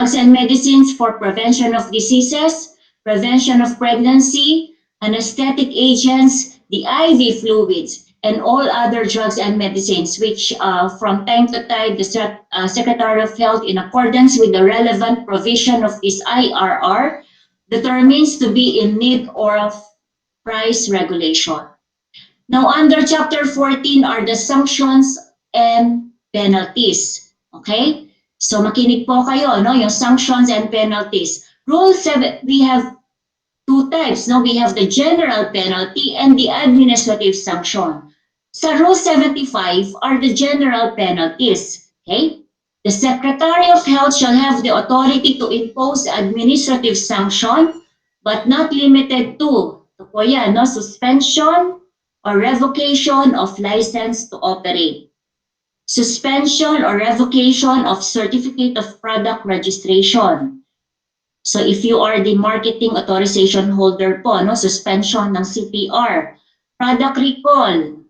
drugs and medicines for prevention of diseases, prevention of pregnancy, anesthetic agents, the IV fluids, and all other drugs and medicines which from time to time the Secretary of Health, in accordance with the relevant provision of this IRR, determines to be in need of price regulation. Now, under Chapter 14 are the sanctions and penalties. Okay? So, makinig po kayo, no? Yung sanctions and penalties. Rule 7, we have two types, no? We have the general penalty and the administrative sanction. Sa Rule 75 are the general penalties. Okay? The Secretary of Health shall have the authority to impose administrative sanction, but not limited to, ito po yan, no? Suspension or revocation of license to operate. Suspension or revocation of certificate of product registration. So if you are the marketing authorization holder po, no, suspension ng CPR, product recall,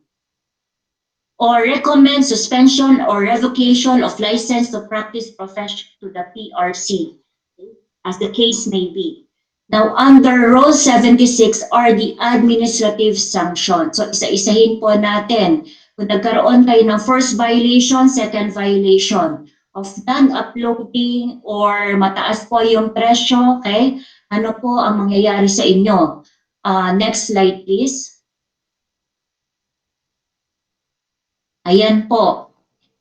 or recommend suspension or revocation of license to practice profession to the PRC, as the case may be. Now, under Rule 76 are the administrative sanctions. So, isa-isahin po natin. Kung nagkaroon kayo ng first violation, second violation of non-uploading or mataas po yung presyo, okay? Ano po ang mangyayari sa inyo? Next slide, please. Ayan po.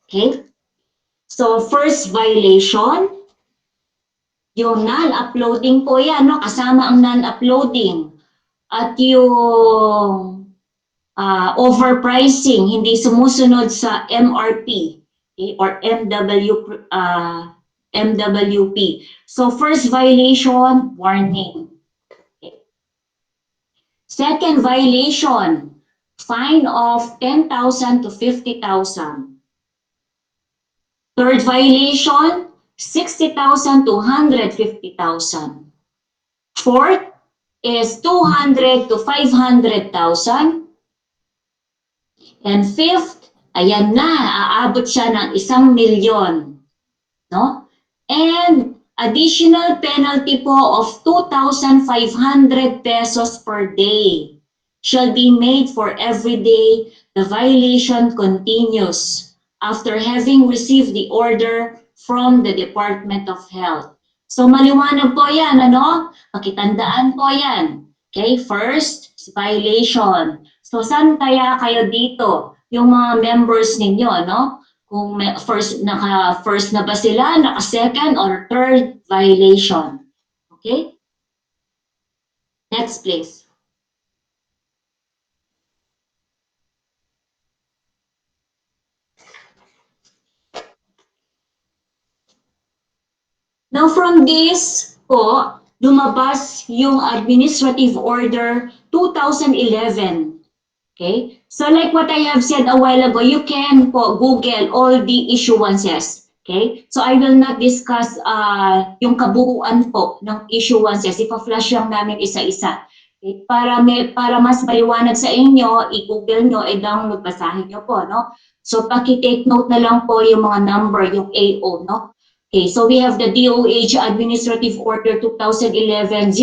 Okay? So, first violation, yung non-uploading po yan, no? Kasama ang non-uploading. At yung overpricing, hindi sumusunod sa MRP, okay? Or MWP. So, first violation, warning. Okay. Second violation, fine of 10,000 to 50,000. Third violation, 60,000 to 150,000. Fourth is 200 to 500,000. And fifth, ayan na, aabot siya ng 1,000,000. No? And additional penalty po of 2,500 pesos per day shall be made for every day the violation continues after having received the order from the Department of Health. So maliwanag po yan, ano? Pakitandaan po yan. Okay, first, violation. So saan kaya kayo dito? Yung mga members ninyo, no? Kung first na ba sila, naka-second or third violation. Okay? Next, please. Now from this po, lumabas yung Administrative Order 2011. Okay? So like what I have said a while ago, you can po Google all the issuances. Okay? So I will not discuss yung kabuuan po ng issuances. Ipa-flash lang namin isa-isa. Okay? Para mas maliwanag sa inyo, i-google nyo, i-download, basahin nyo po. No? So paki-take note na lang po yung mga number, yung AO. No? Okay, so we have the DOH Administrative Order 2011-0012.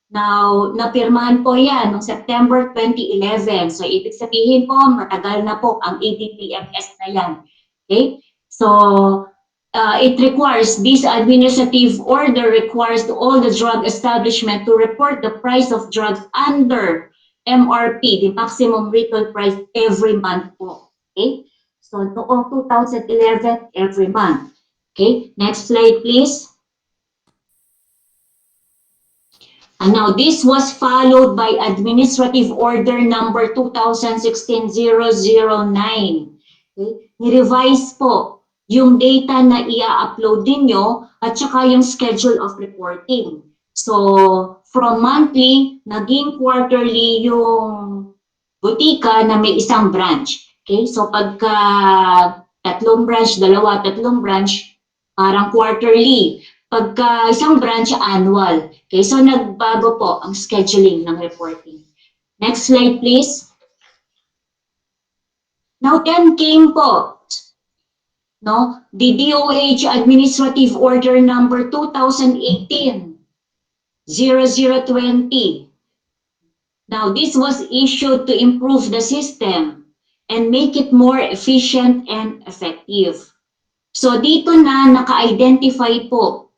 Now, napirmahan po yan noong September 2011. So, ibig sabihin po, matagal na po ang EDPMS na yan. Okay? So, it requires, this administrative order requires to all the drug establishment to report the price of drugs under MRP, the maximum retail price, every month po. Okay? So, noong 2011, every month. Okay, next slide, please. And now, this was followed by Administrative Order number 2016-009. Okay, ni-revise po yung data na i-upload ninyo at saka yung schedule of reporting. So, from monthly, naging quarterly yung butika na may isang branch. Okay, so pagka tatlong branch, tatlong branch, parang quarterly. Pagka isang branch, annual. Okay, so nagbago po ang scheduling ng reporting. Next slide, please. Now, then came po no? The DOH Administrative Order number 2018-0020. Now, this was issued to improve the system and make it more efficient and effective. So dito na naka-identify po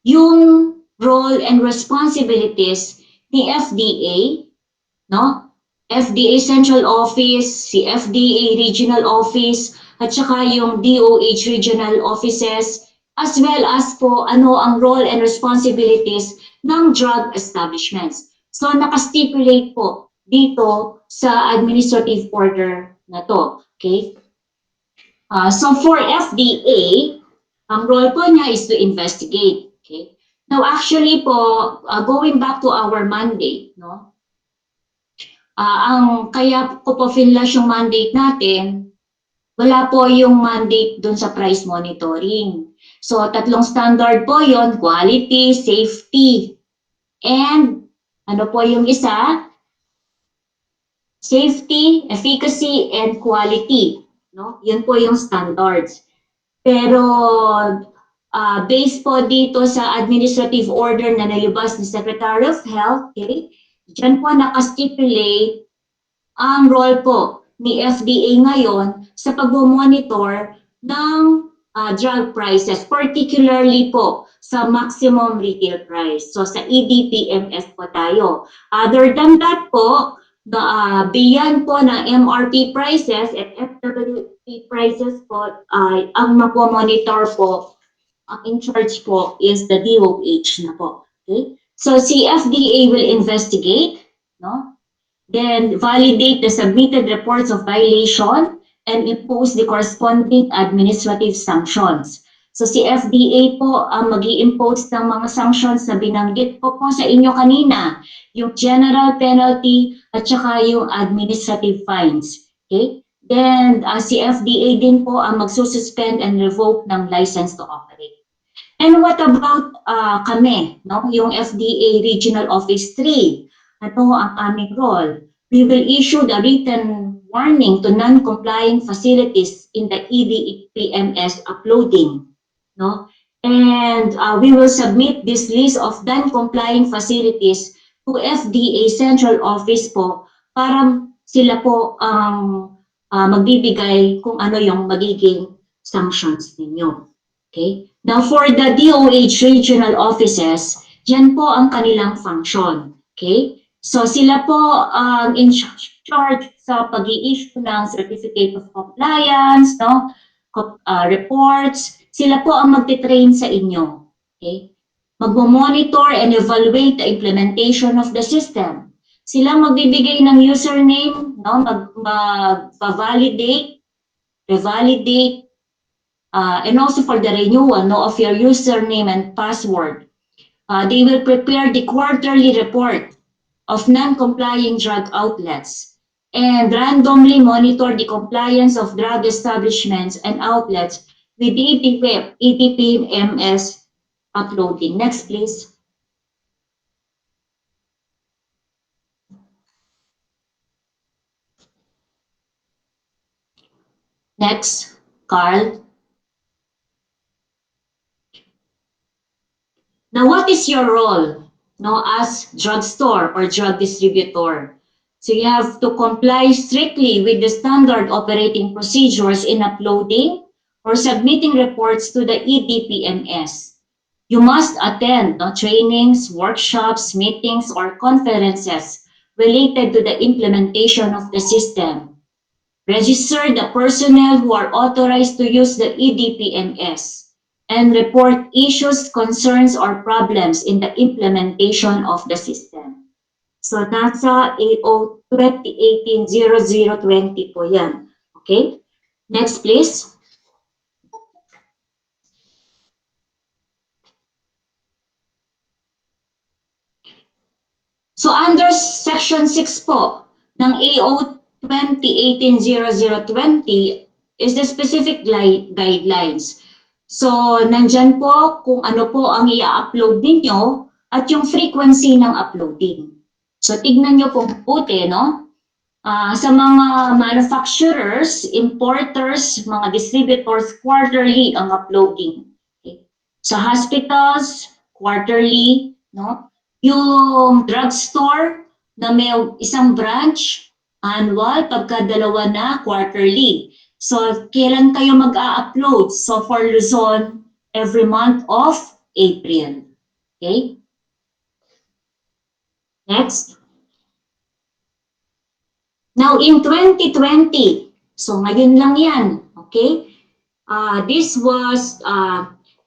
yung role and responsibilities ni FDA, no? FDA Central Office, si FDA Regional Office, at saka yung DOH Regional Offices, as well as po ano ang role and responsibilities ng drug establishments. So nakastipulate po dito sa administrative order na to. Okay? So for FDA, ang role po niya is to investigate. Okay? Now actually po, going back to our mandate, no? Ang kaya ko po finlash yung mandate natin, wala po yung mandate dun sa price monitoring. So tatlong standard po yon: quality, safety, and ano po yung isa? Safety, efficacy, and quality. No? Yun po yung standards. Pero based po dito sa administrative order na nalabas ni Secretary of Health, okay, dyan po nakastipulate ang role po ni FDA ngayon sa pag-monitor ng drug prices, particularly po sa maximum retail price. So sa EDPMS po tayo. Other than that po, beyond po ng MRP prices at FWP prices po, ang mapomonitor po, ang in charge po is the DOH na po. Okay? So si FDA will investigate, no? Then validate the submitted reports of violation and impose the corresponding administrative sanctions. So si FDA po ang mag-i-impose ng mga sanctions na binanggit po sa inyo kanina, yung general penalty at saka yung administrative fines. Okay? Then si FDA din po ang magsususpend and revoke ng license to operate. And what about kami, no? Yung FDA Regional Office 3? Ano ang aming role? We will issue the written warning to non-complying facilities in the EDPMS uploading, no? And we will submit this list of non-complying facilities to FDA Central Office po para sila po ang magbibigay kung ano yung magiging sanctions ninyo. Okay? Now, for the DOH regional offices, yan po ang kanilang function. Okay? So, sila po ang in charge sa pag-i-issue ng Certificate of Compliance, no? Reports. Sila po ang magtitrain sa inyo. Okay? Magmo-monitor and evaluate the implementation of the system. Sila magbibigay ng username, no? Mag-validate, revalidate, and also for the renewal, no, of your username and password. They will prepare the quarterly report of non-complying drug outlets and randomly monitor the compliance of drug establishments and outlets with the EDPMS uploading. Next, please. Next, Carl. Now, what is your role, no, as drugstore or drug distributor? So you have to comply strictly with the standard operating procedures in uploading or submitting reports to the EDPMS. You must attend trainings, workshops, meetings, or conferences related to the implementation of the system. Register the personnel who are authorized to use the EDPMS and report issues, concerns, or problems in the implementation of the system. So, nasa AO 2018-0020 po yan. Okay? Next, please. So, under Section 6 po ng AO 2018-0020 is the specific guidelines. So, nandyan po kung ano po ang i-upload ninyo at yung frequency ng uploading. So, tignan nyo po puti, no? Sa mga manufacturers, importers, mga distributors, quarterly ang uploading. Okay? Sa hospitals, quarterly, no? Yung drugstore na may isang branch, annual, pagka dalawa na, quarterly. So, kailan kayo mag-a-upload? So, for Luzon, every month of April. Okay? Next. Now, in 2020, so ngayon lang yan, okay? This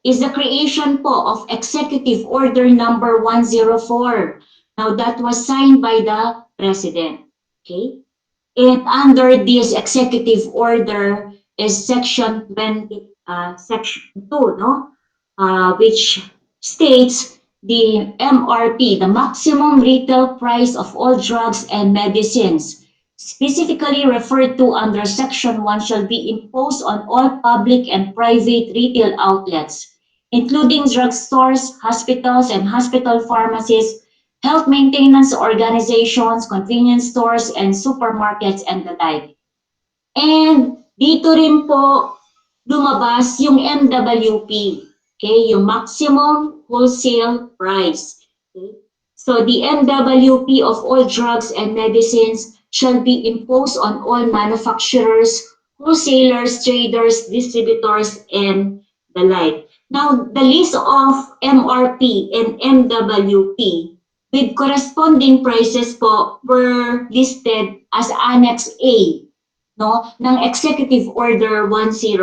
is the creation po of Executive Order number 104. Now, that was signed by the President, okay? And under this executive order is section 20, section 2, no? Which states the MRP, the maximum retail price of all drugs and medicines, specifically referred to under section 1, shall be imposed on all public and private retail outlets, including drugstores, hospitals, and hospital pharmacies, health maintenance organizations, convenience stores, and supermarkets, and the like. And dito rin po lumabas yung MWP, okay, yung maximum wholesale price. Okay? So the MWP of all drugs and medicines shall be imposed on all manufacturers, wholesalers, traders, distributors, and the like. Now, the list of MRP and MWP with corresponding prices po were listed as Annex A, no, ng Executive Order 104.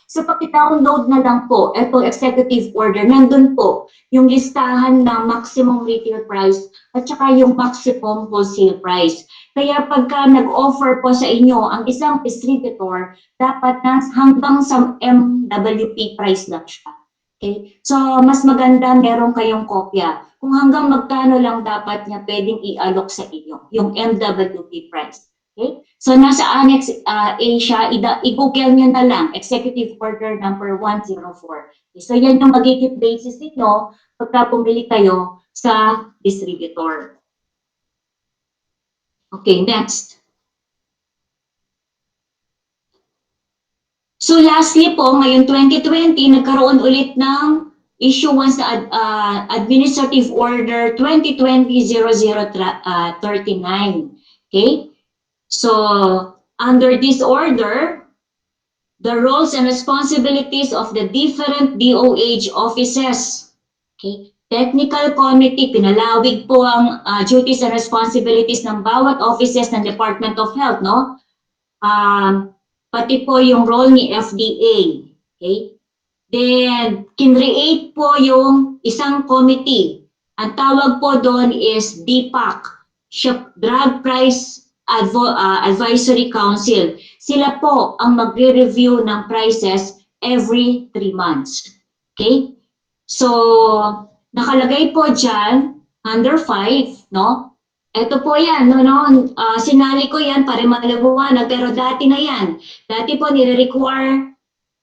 So paki-download na lang po ito Executive Order, nandun po yung listahan ng maximum retail price at saka yung maximum wholesale price. Kaya pagka nag-offer po sa inyo ang isang distributor, dapat na hanggang sa MWP price lang siya. Okay? So, mas maganda meron kayong kopya. Kung hanggang magkano lang dapat niya pwedeng i-alok sa inyo, yung MWP price. Okay? So, nasa Annex A siya, i-google nyo na lang, Executive Order number 104. Okay? So, yan yung magiging basis ninyo pagka pumili kayo sa distributor. Okay, next. So lastly po, ngayong 2020, nagkaroon ulit ng issuance na Administrative Order 2020-0039. Okay? So, under this order, the roles and responsibilities of the different DOH offices. Okay? Technical Committee, pinalawig po ang duties and responsibilities ng bawat offices ng Department of Health, no? Pati po yung role ni FDA. Okay? Then, kinreate po yung isang committee. Ang tawag po doon is DPAC, Drug Price Advisory Council. Sila po ang magre-review ng prices every 3 months. Okay? So, nakalagay po dyan, under 5, no? Ito po yan, sinali ko yan para maliwanag, pero dati na yan. Dati po nire-require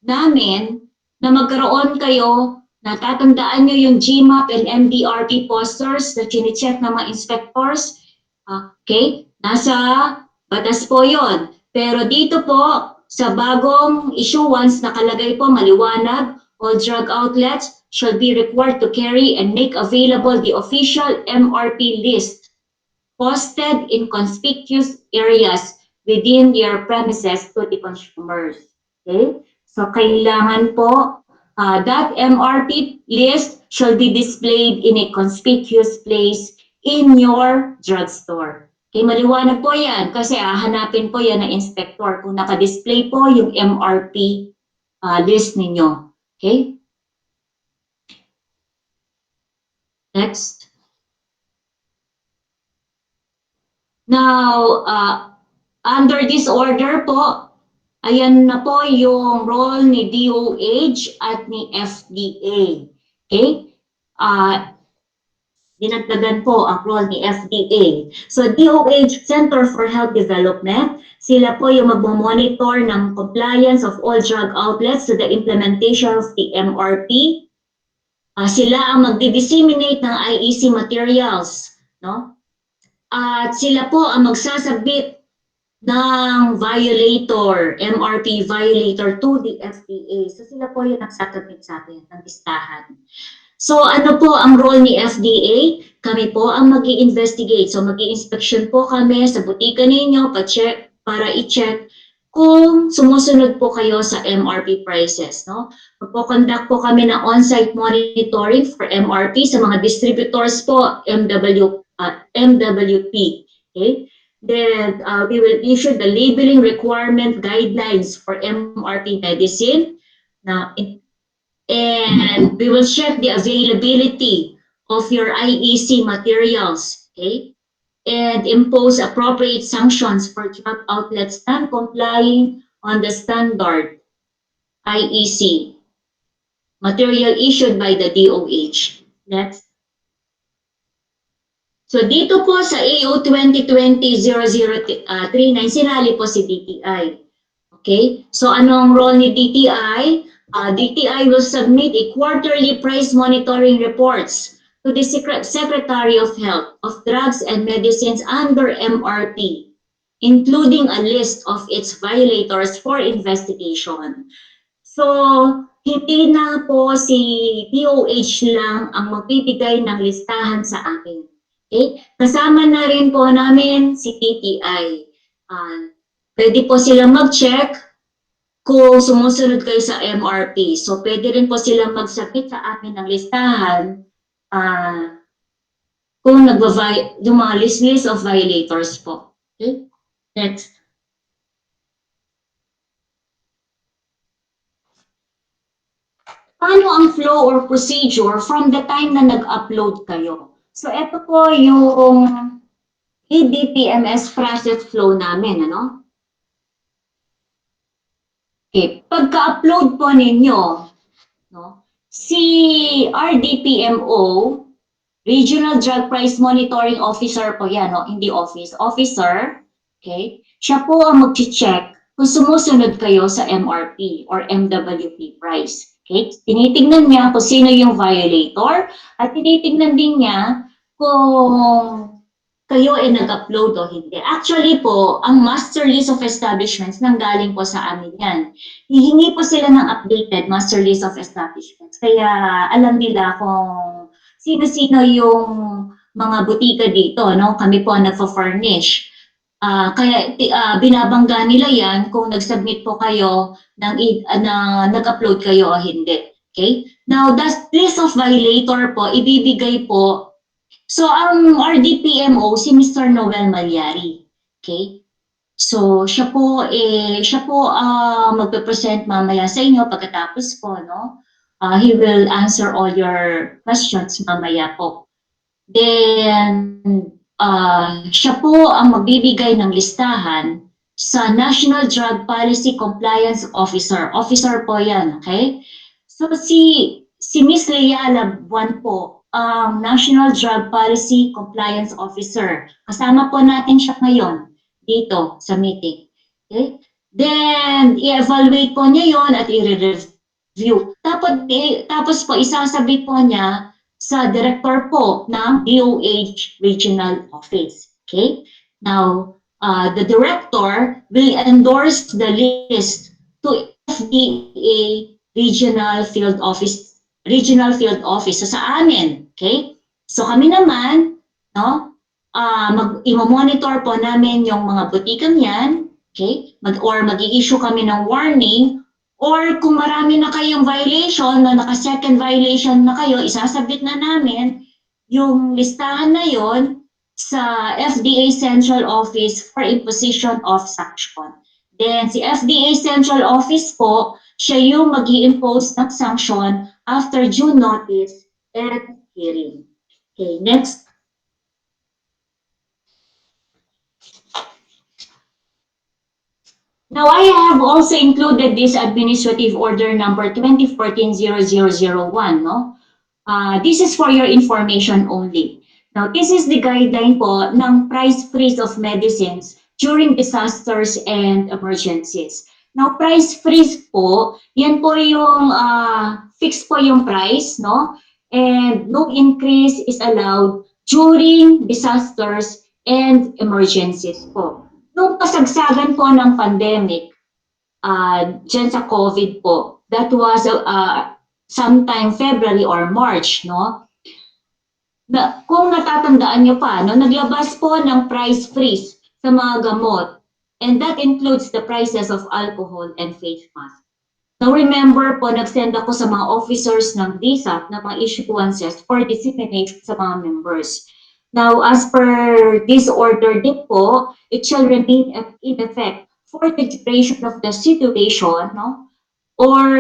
namin na magkaroon kayo, natatandaan nyo yung GMAP and MDRP posters na chine-check ng mga inspectors. Okay, nasa batas po yon. Pero dito po, sa bagong issuance, nakalagay po maliwanag, all drug outlets shall be required to carry and make available the official MRP list posted in conspicuous areas within their premises to the consumers. Okay? So, kailangan po that MRP list shall be displayed in a conspicuous place in your drugstore. Okay, maliwanag po yan kasi hahanapin po yan ng inspector kung naka-display po yung MRP list ninyo. Okay? Next. Now, under this order po, ayan na po yung role ni DOH at ni FDA. Okay? Dinagdagan po ang role ni FDA. So DOH, Center for Health Development, sila po yung magmomonitor ng compliance of all drug outlets to the implementation of the MRP. Sila ang magdi-disseminate ng IEC materials, no? At sila po ang magsasubmit ng violator, MRP violator to the FDA. So sila po yung nagsasubmit sa atin ng listahan. So ano po ang role ni FDA? Kami po ang mag investigate. So mag inspection po kami sa butika ninyo pa-check, para i-check kung sumusunod po kayo sa MRP prices. No? Magpo-conduct po kami ng on-site monitoring for MRP sa mga distributors po, MWP. Okay? Then we will issue the labeling requirement guidelines for MRP medicine. Now, and we will check the availability of your IEC materials, okay? And impose appropriate sanctions for drug outlets non-complying on the standard IEC material issued by the DOH. Next. So dito po sa AO 2020-0039, sinali po si DTI. Okay? So anong role ni DTI? DTI will submit a quarterly price monitoring reports to the Secretary of Health of Drugs and Medicines under MRP, including a list of its violators for investigation. So, hindi na po si DOH lang ang magbibigay ng listahan sa akin. Okay? Kasama na rin po namin si TTI. Pwede po silang mag-check kung sumusunod kayo sa MRP. So, pwede rin po silang mag-submit sa akin ng listahan kung yung mga list of violators po. Okay? Next. Paano ang flow or procedure from the time na nag-upload kayo? So, ito po yung EDPMS process flow namin, ano? Okay, pagka-upload po ninyo, no, si RDPMO, Regional Drug Price Monitoring Officer po yan, no? Hindi office, officer, okay? Siya po ang mag-check kung sumusunod kayo sa MRP or MWP price. Okay? Tinitingnan niya kung sino yung violator at tinitingnan din niya kung kayo ay nag-upload o hindi. Actually po, ang master list of establishments nanggaling po sa amin yan. Hihingi po sila ng updated master list of establishments. Kaya alam nila kung sino-sino yung mga butika dito, no? Kami po ang nagpo-furnish. Kaya binabangga nila yan kung nag-submit po kayo na nag-upload kayo o hindi. Okay? Now, that list of violator po, ibibigay po. So, ang RDPMO, si Mr. Noel Malyari. Okay? So, siya po magpe-present mamaya sa inyo pagkatapos po, no? He will answer all your questions mamaya po. Then, siya po ang magbibigay ng listahan sa National Drug Policy Compliance Officer. Officer po yan, okay? So, si Ms. Lea Labuan po, ang National Drug Policy Compliance Officer. Kasama po natin siya ngayon dito sa meeting. Okay? Then, i-evaluate po niya yon at i-review. Tapos po, isasabit po niya sa director po ng DOH Regional Office. Okay? Now, the director will endorse the list to FDA regional field office. So sa amin, okay? So kami naman, no? Imo-monitor po namin yung mga butikang yan, okay? Mag-i-issue kami ng warning, or kung marami na kayong violation, na naka-second violation na kayo, isasabit na namin yung listahan na yon sa FDA Central Office for imposition of sanction. Then si FDA Central Office po, siya yung mag-i-impose ng sanction after due notice and hearing. Okay, next. Now, I have also included this administrative order number 2014-0001, no? This is for your information only. Now, this is the guideline po ng price freeze of medicines during disasters and emergencies. Now, price freeze po, yan po yung fixed po yung price, no? And no increase is allowed during disasters and emergencies po. Nung kasagsagan po ng pandemic, dyan sa COVID po, that was sometime February or March, no? Kung natatandaan nyo pa, no, naglabas po ng price freeze sa mga gamot. And that includes the prices of alcohol and face mask. Now remember po, nag-send ako sa mga officers ng DSAP na mga issuances for dissemination sa mga members. Now, as per this order din po, it shall remain in effect for the duration of the situation, no? Or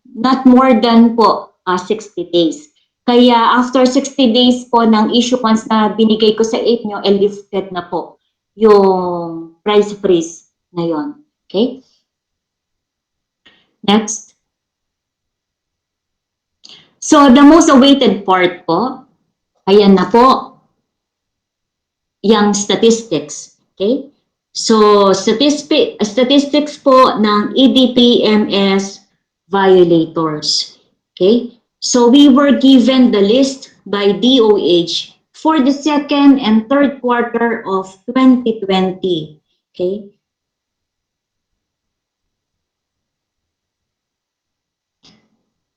not more than po 60 days. Kaya after 60 days po ng issuance na binigay ko sa inyo, lifted na po yung price freeze na yon. Okay? Next. So, the most awaited part po, ayan na po, yung statistics. Okay? So, statistics po ng EDPMS violators. Okay? So, we were given the list by DOH for the second and third quarter of 2020. Okay?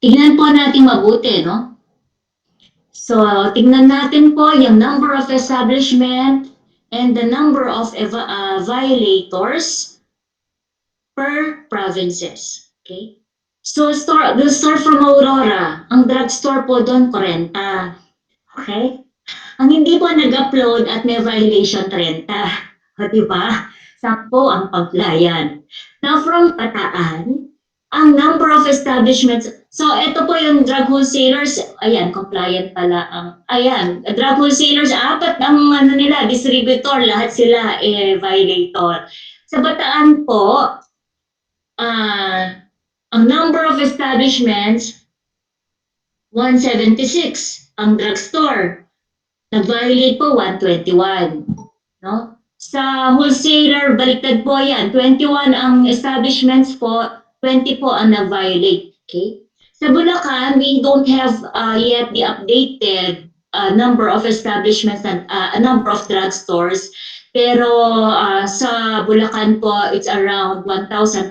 Tignan po natin mabuti, no? So, tignan natin po yung number of establishment and the number of violators per provinces. Okay? So, we'll start from Aurora. Ang drugstore po doon, 40. Okay? Ang hindi po nag-upload at may violation, 30. O, diba? 10 ang paglayan. Now, from Pataan, ang number of establishments, so ito po yung drug wholesalers, ayan, compliant pala ang, ayan, drug wholesalers, 4 ang ano nila, distributor, lahat sila violator. Sa Bataan po, ang number of establishments, 176. Ang drugstore, nag-violate po 121. No? Sa wholesaler, baliktad po yan. 21 ang establishments po, 20 po ang nag-violate. Okay? Sa Bulacan, we don't have yet the updated number of establishments and number of drugstores. Pero sa Bulacan po, it's around 1,300.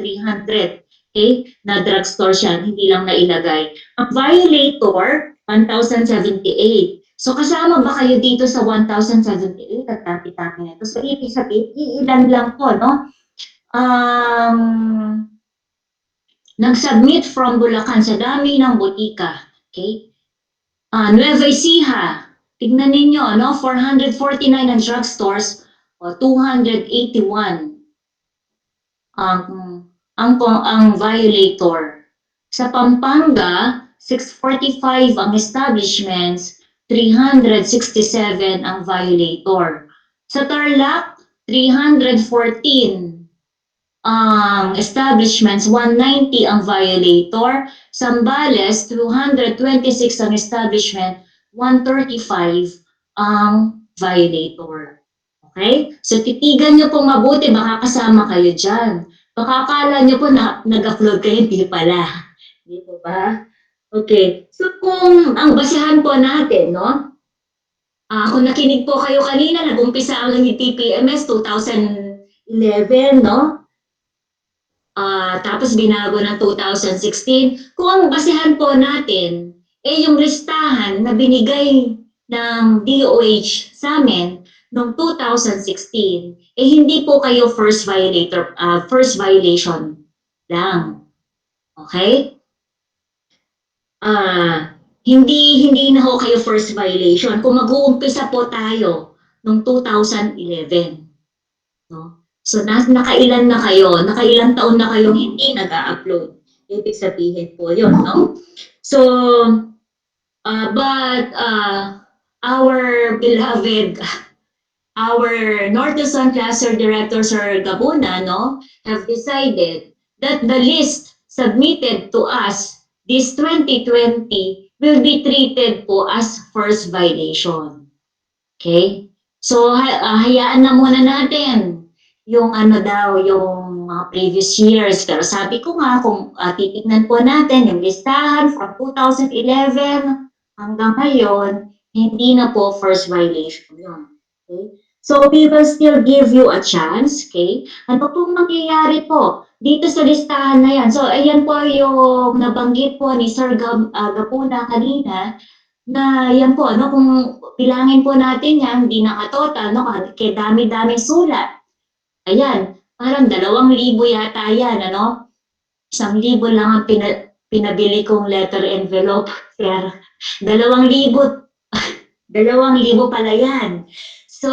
Okay? Na drugstore siya, hindi lang nailagay. Ang violator, 1,078. So kasama ba kayo dito sa 1,078 at tapi-tapi na ito? So ibig sabihin, ilan lang po, no? Nag-submit from Bulacan sa dami ng botika. Okay? Nueva Ecija, tignan ninyo, no? 449 ang drugstores o 281 ang violator. Sa Pampanga, 645 ang establishments, 367 ang violator. Sa Tarlac, 314 ang establishments, 190 ang violator. Sambales, 226 ang establishment, 135 ang violator. Okay? So titigan nyo pong mabuti, baka kasama kayo dyan. Baka akala nyo po na nag-upload kayo, hindi pala. Hindi po ba? Okay. So kung ang basehan po natin, no? Kung nakinig po kayo kanina, nag-umpisa ang EDPMS 2011, no? Tapos binago ng 2016. Kung ang basehan po natin, yung listahan na binigay ng DOH sa amin noong 2016, hindi po kayo first violation lang. Okay? Hindi na ho kayo first violation. Kung mag-uumpisa po tayo noong 2011, no? So nakailan na kayo, nakailang taon na kayong hindi nag-upload. Ibig sabihin po yun, no? So, but our beloved, our North Luzon Cluster Director, Sir Gabuna, no, have decided that the list submitted to us this 2020 will be treated po as first violation. Okay? So, hayaan na muna natin yung ano daw, yung mga previous years. Pero sabi ko nga, kung titignan po natin yung listahan from 2011 hanggang ngayon, hindi na po first violation yun. Okay? So we will still give you a chance, okay? Ano pong mangyayari po dito sa listahan na yan? So ayan po yung nabanggit po ni Sir Gapuna kanina na yan po, no, kung bilangin po natin yan, hindi nakatotal, no, kaya dami-daming sulat. Ayan, parang 2,000 yata yan, ano? 1,000 lang ang pinabili kong letter envelope. Pero 2,000, 2,000 pala yan. So,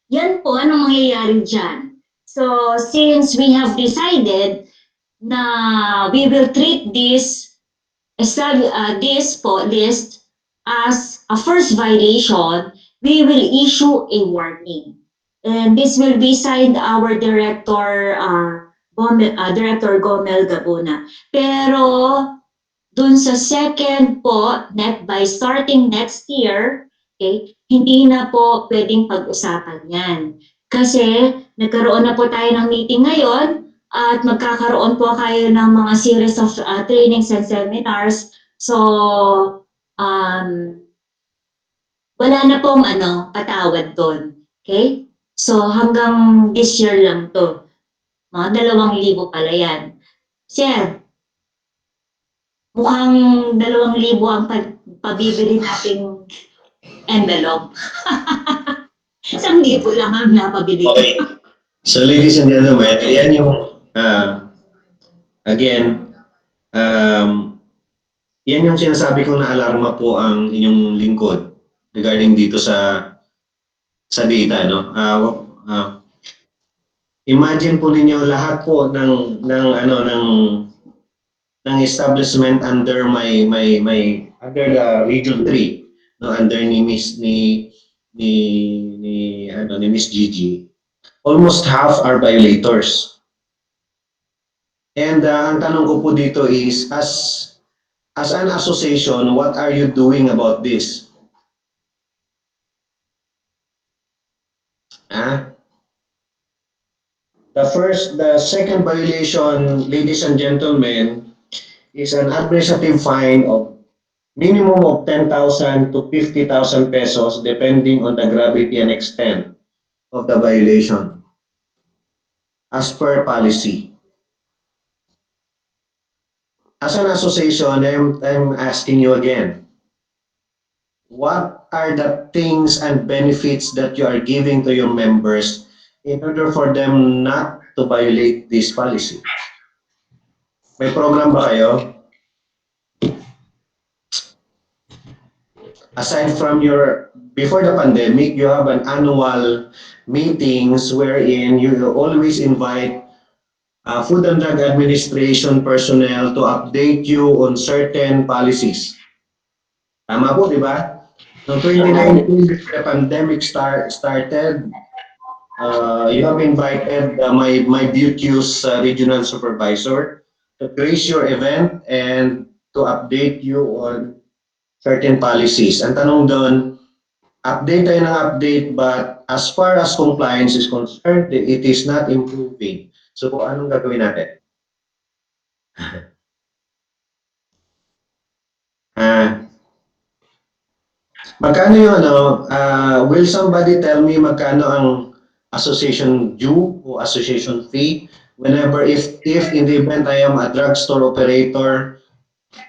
yan po, anong mangyayari dyan? So, since we have decided na we will treat this po list as a first violation, we will issue a warning. And this will be signed our Director Gomel Gabuna. Pero dun sa second po, by starting next year, okay, hindi na po pwedeng pag-usapan yan. Kasi nagkaroon na po tayo ng meeting ngayon at magkakaroon po kayo ng mga series of trainings and seminars. So, um, wala na pong patawad doon. Okay? So, hanggang this year lang to. Mga 2,000 pala yan. Sir, mukhang 2,000 ang pabibili nating envelope. 1,000 lang ang napabili ko. Okay. So ladies and gentlemen, yan yung, again, yan yung sinasabi kong na-alarma po ang inyong lingkod regarding dito sa data, no? Imagine po ninyo lahat po ng establishment under my under the Region 3, no, under ni Miss Gigi. Almost half are violators. And ang tanong ko po dito is, as an association, what are you doing about this? Ah? The second violation, ladies and gentlemen, is an administrative fine of minimum of 10,000 to 50,000 pesos depending on the gravity and extent of the violation as per policy. As an association, I'm asking you again, what are the things and benefits that you are giving to your members in order for them not to violate this policy? May program ba kayo? Aside from before the pandemic, you have an annual meetings wherein you always invite Food and Drug Administration personnel to update you on certain policies. Tama po, di ba? Noong 2019, before the pandemic started, you have invited my BUQ's regional supervisor to grace your event and to update you on certain policies. Ang tanong doon, update tayo ng update, but as far as compliance is concerned, it is not improving. So, anong gagawin natin? Magkano yung will somebody tell me magkano ang association due o association fee whenever if in the event I am a drugstore operator,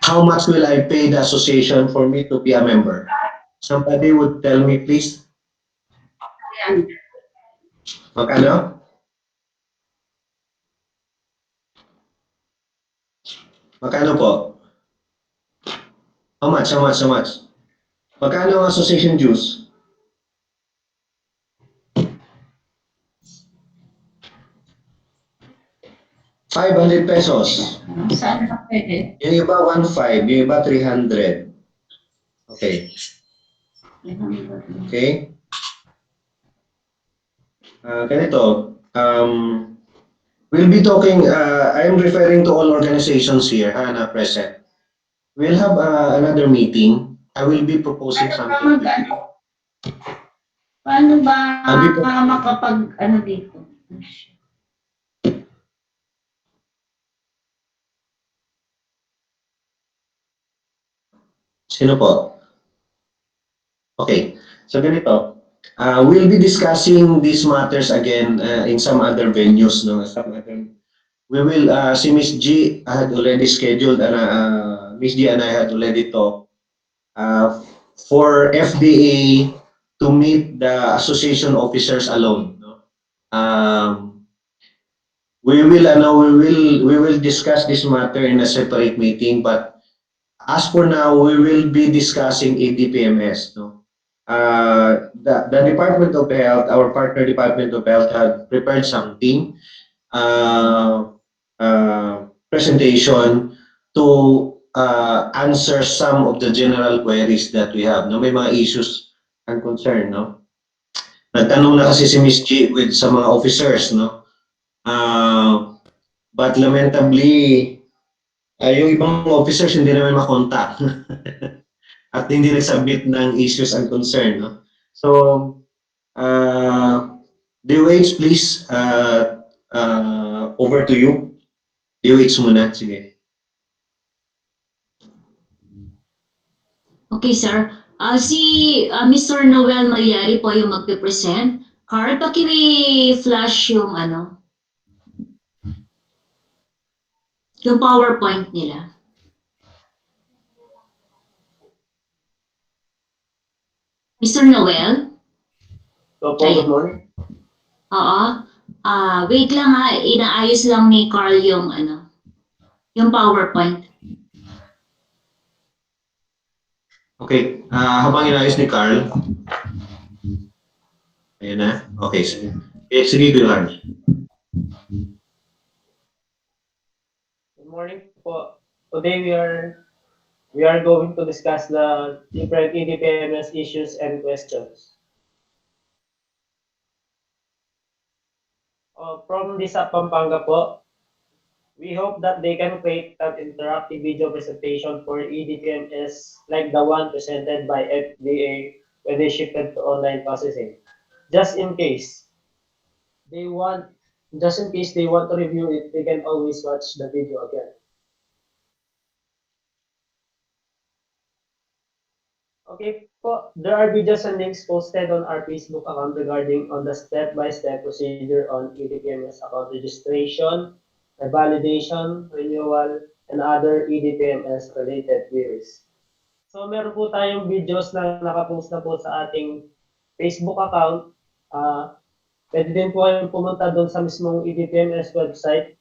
how much will I pay the association for me to be a member? Somebody would tell me, please. Magkano? Magkano po? How much? How much? How much? Magkano ang association dues? ₱500. Saan na pwede? Yung iba 1,500, yung iba 300. Okay. Okay? Ganito, we'll be talking, I'm referring to all organizations here na present. We'll have another meeting. I will be proposing something. Paano ba dito? Sino po? Okay. So ganito, We'll be discussing these matters again in some other venues, no? Some other. We will. Si Miss G had already scheduled, and Miss G and I had already talked for FDA to meet the association officers alone. No? We will discuss this matter in a separate meeting, but as for now, we will be discussing EDPMS. No? The Department of Health, our partner Department of Health, had prepared something, uh, presentation to answer some of the general queries that we have. No? May mga issues and concern. No? Nagtanong na kasi si Miss G with sa mga officers. No? But lamentably, yung ibang officers hindi naman makontak at hindi nag-submit ng issues and concern. No? So, DOH, please, over to you. DOH muna, sige. Okay, sir. Si Mr. Noel Malyari po yung magpe-present. Carl, paki-flash yung yung PowerPoint nila. Mr. Noel? So, good morning. Oo. Wait lang ha, inaayos lang ni Carl yung yung PowerPoint. Okay, habang inayos ni Carl. Ayan na. Okay, sige. Okay, sige, Carl. Good morning po. Today we are going to discuss the different EDPMS issues and questions. From this Pampanga po, we hope that they can create an interactive video presentation for EDPMS like the one presented by FDA when they shifted to online processing. Just in case they want, just in case they want to review it, they can always watch the video again. Okay po, there are videos and links posted on our Facebook account regarding on the step-by-step procedure on EDPMS account registration, validation, renewal, and other EDPMS related queries. So meron po tayong videos na nakapost na po sa ating Facebook account. Pwede din po kayong pumunta doon sa mismong EDPMS website.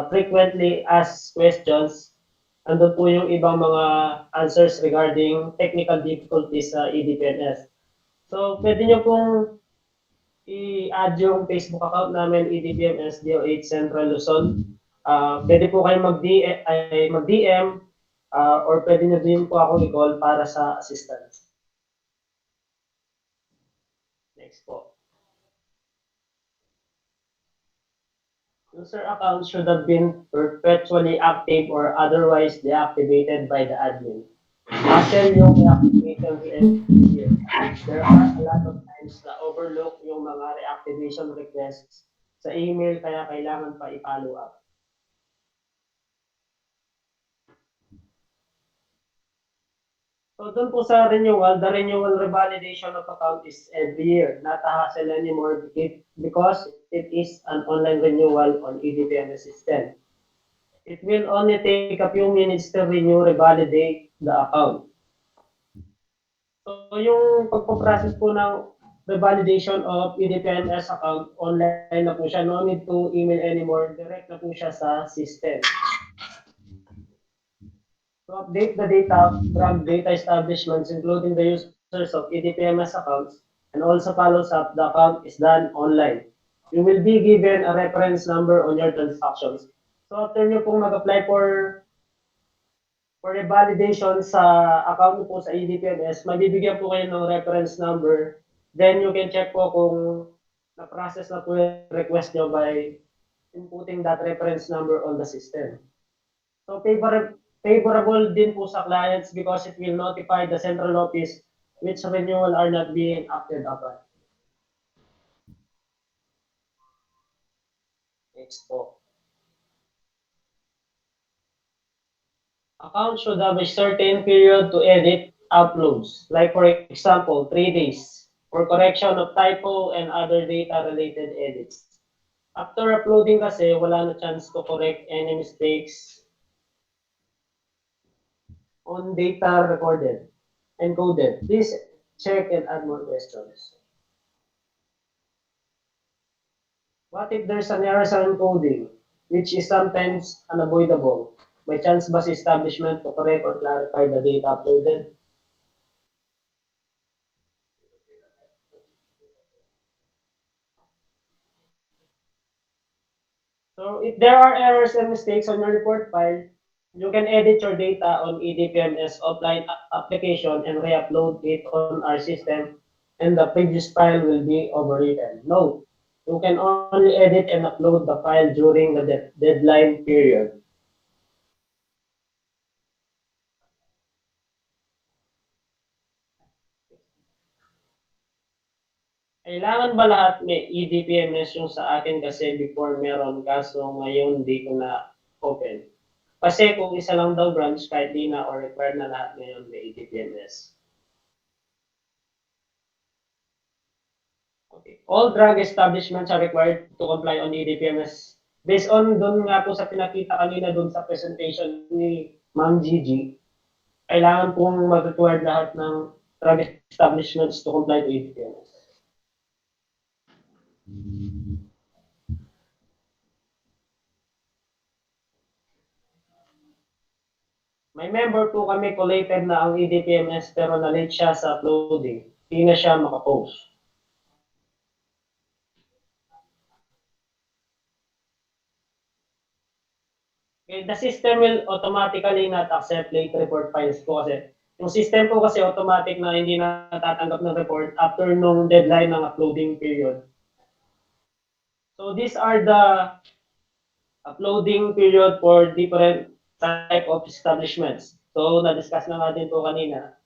Frequently asked questions. Andun po yung ibang mga answers regarding technical difficulties sa EDPMS. So, pwede nyo pong i-add yung Facebook account namin, EDPMS DOH Central Luzon. Pwede po kayong mag-DM or pwede nyo din po ako i-call para sa assistance. Next po. User account should have been perpetually active or otherwise deactivated by the admin. Hassle yung reactivation every year. There are a lot of times na overlook yung mga reactivation requests sa email kaya kailangan pa i-follow up. So doon po sa renewal, the renewal revalidation of account is every year, not a hassle anymore because it is an online renewal on EDPMS system. It will only take a few minutes to renew, revalidate the account. So yung pagpo-process po ng revalidation of EDPMS account, online na po siya. No need to email anymore. Direct na po siya sa system. To update the data from data establishments, including the users of EDPMS accounts, and also follows up, the account is done online. You will be given a reference number on your transactions. So after nyo pong mag-apply for revalidation sa account po sa EDPMS, mabibigyan po kayo ng reference number. Then you can check po kung na-process na po yung request nyo by inputting that reference number on the system. So favorable din po sa clients because it will notify the central office which renewal are not being acted upon. Next po. Account should have a certain period to edit uploads. Like for example, 3 days. for correction of typo and other data-related edits. After uploading kasi, wala na chance to correct any mistakes on data recorded and coded. Please check and add more questions. What if there's an error sa encoding, which is sometimes unavoidable? May chance ba sa establishment to correct or clarify the data uploaded? So if there are errors and mistakes on your report file, you can edit your data on EDPMS offline application and re-upload it on our system, and the previous file will be overwritten. No, you can only edit and upload the file during the deadline period. Kailangan ba lahat may EDPMS yung sa akin kasi before meron kaso ngayon di ko na open? Kasi kung isa lang daw branch, kahit di na or required na lahat ngayon may EDPMS. Okay. All drug establishments are required to comply on EDPMS. Based on doon nga po sa pinakita kanina doon sa presentation ni Ma'am Gigi, kailangan pong mag-required lahat ng drug establishments to comply to EDPMS. May member po kami collated na ang EDPMS pero na-late siya sa uploading. Hindi na siya makapost. Okay, the system will automatically not accept late report files po kasi yung system po kasi automatic na hindi na natatanggap ng report after nung deadline ng uploading period. So these are the uploading period for different type of establishments. So na-discuss na natin po kanina.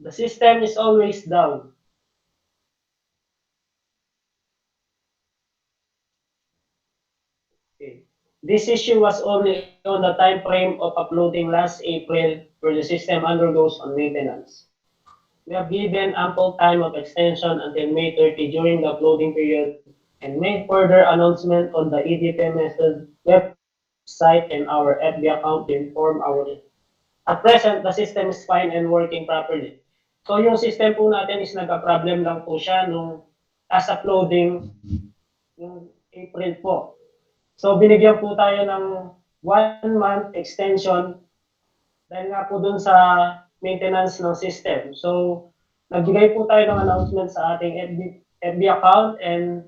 The system is always down. Okay. This issue was only on the time frame of uploading last April where the system undergoes on maintenance. We have given ample time of extension until May 30 during the uploading period and made further announcement on the EDPMS website and our FB account to inform our. At present, the system is fine and working properly. So yung system po natin is nagka-problem lang po siya nung as uploading yung April po. So binigyan po tayo ng 1 month extension dahil nga po dun sa maintenance ng system. So nagbigay po tayo ng announcement sa ating FB account and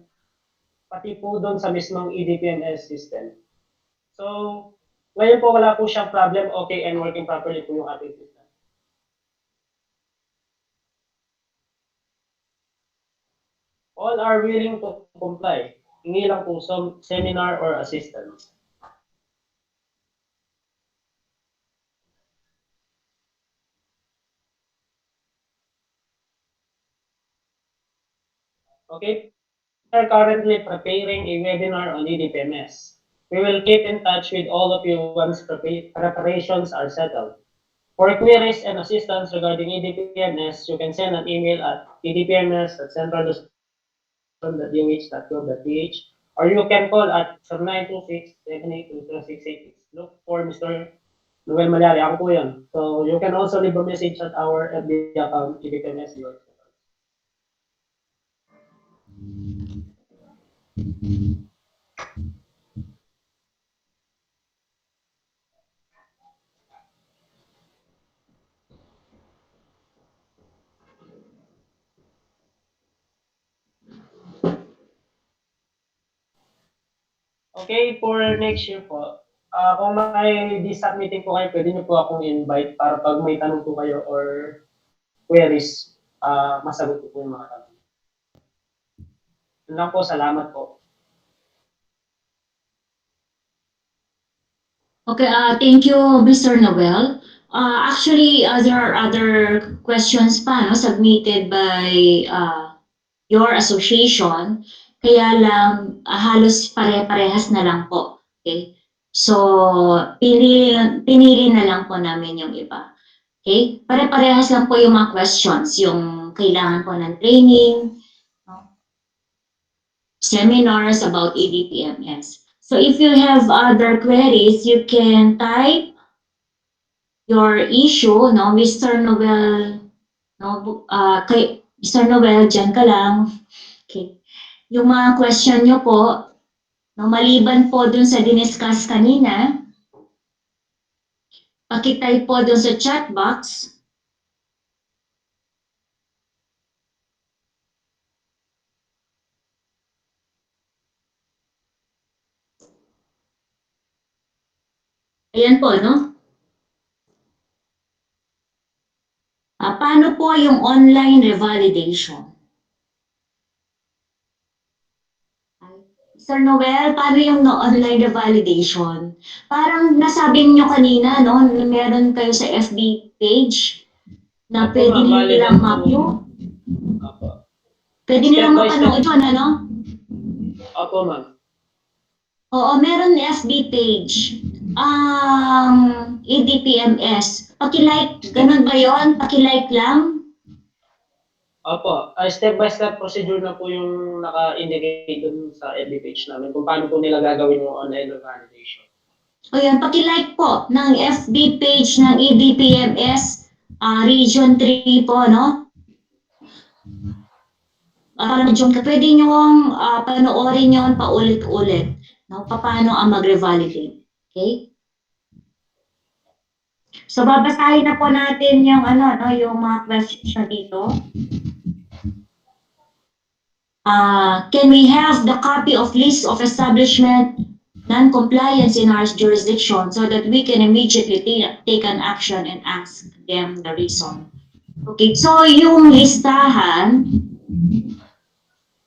pati po dun sa mismong EDPMS system. So ngayon po wala po siyang problem, okay and working properly po yung ating system. All are willing to comply. Hingi lang po some seminar or assistance. Okay, we are currently preparing a webinar on EDPMS. We will keep in touch with all of you once preparations are settled. For queries and assistance regarding EDPMS, you can send an email at edpms@central.uh.gh.gov.ph or you can call at 0926-782-0686. Look for Mr. Noel Malyari. Ako po yun. So you can also leave a message at our FB account, EDPMS. Okay, for next year po, kung may DSAT meeting po kayo, pwede niyo po akong invite para pag may tanong po kayo or queries, masagot ko po yung mga tanong. Yun lang po, salamat po. Okay, thank you, Mr. Noel. Actually, there are other questions pa no, submitted by your association. Kaya lang, halos pare-parehas na lang po. Okay? So, pinili na lang po namin yung iba. Okay? Pare-parehas lang po yung mga questions, yung kailangan po ng training, no? Seminars about EDPMS. So, if you have other queries, you can type your issue, no? Mr. Noel, no? Kay Mr. Noel, dyan ka lang. Okay. Yung mga question nyo po, no, maliban po dun sa diniscuss kanina, pakitype po dun sa chat box. Ayan po, no? Paano po yung online revalidation? Sir Noel, paano yung online revalidation? Parang nasabi niyo kanina, no, meron kayo sa FB page na Opo, pwede ma'am. Bali nilang lang po. ma-view. Opo. Pwede Step nilang by step. mapanood yun, ano? Opo, ma'am. Oo, meron FB page. EDPMS. Paki-like, ganun ba yon? Paki-like lang? Opo, step by step procedure na po yung naka-indicate dun sa FB page namin kung paano po nila gagawin yung online validation. O yan, paki-like po ng FB page ng EDPMS Region 3 po, no? Region ka, pwede nyo panoorin yun paulit-ulit. No? Paano ang mag-revalidate. Okay? So, babasahin na po natin yung, no, yung mga question dito. Can we have the copy of list of establishment non-compliance in our jurisdiction so that we can immediately take an action and ask them the reason? Okay, so yung listahan,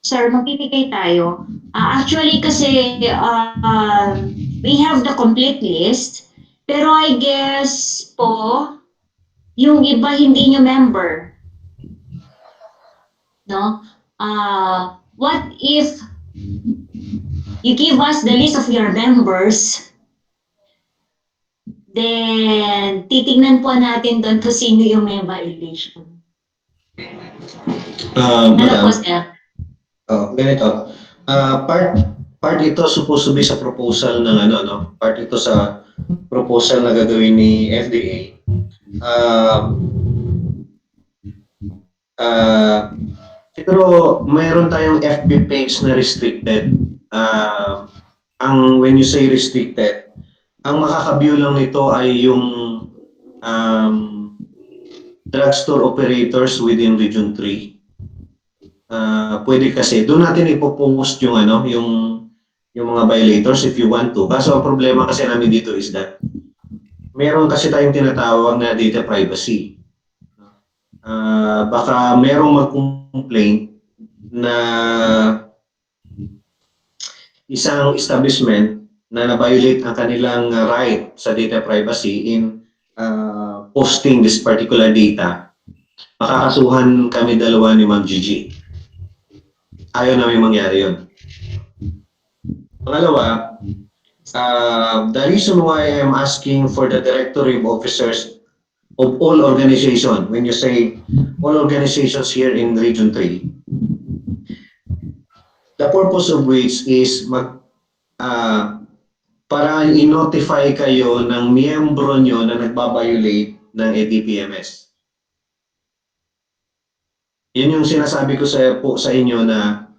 sir, magbibigay tayo. Actually kasi we have the complete list, pero I guess po, yung iba hindi nyo member. No? What if you give us the list of your members, then titingnan po natin doon kung sino yung may violation. Ano po, Madam, sir? ganito. Part ito supposed to be sa proposal ng ano, no? Part ito sa proposal na gagawin ni FDA. Siguro mayroon tayong FB page na restricted. When you say restricted, ang makaka-view lang nito ay yung um, drugstore operators within Region 3. Pwede kasi doon natin ipopost yung ano, yung mga violators if you want to. Kaso ang problema kasi namin dito is that meron kasi tayong tinatawag na data privacy. Baka merong mag-complain na isang establishment na na-violate ang kanilang right sa data privacy in posting this particular data. Makakasuhan kami dalawa ni Ma'am Gigi. Ayaw namin mangyari yun. Pangalawa, the reason why I'm asking for the directory of officers of all organizations, when you say all organizations here in Region 3, the purpose of which is para i-notify kayo ng miyembro nyo na nagbabiolate ng EDPMS. Yun yung sinasabi ko sa inyo na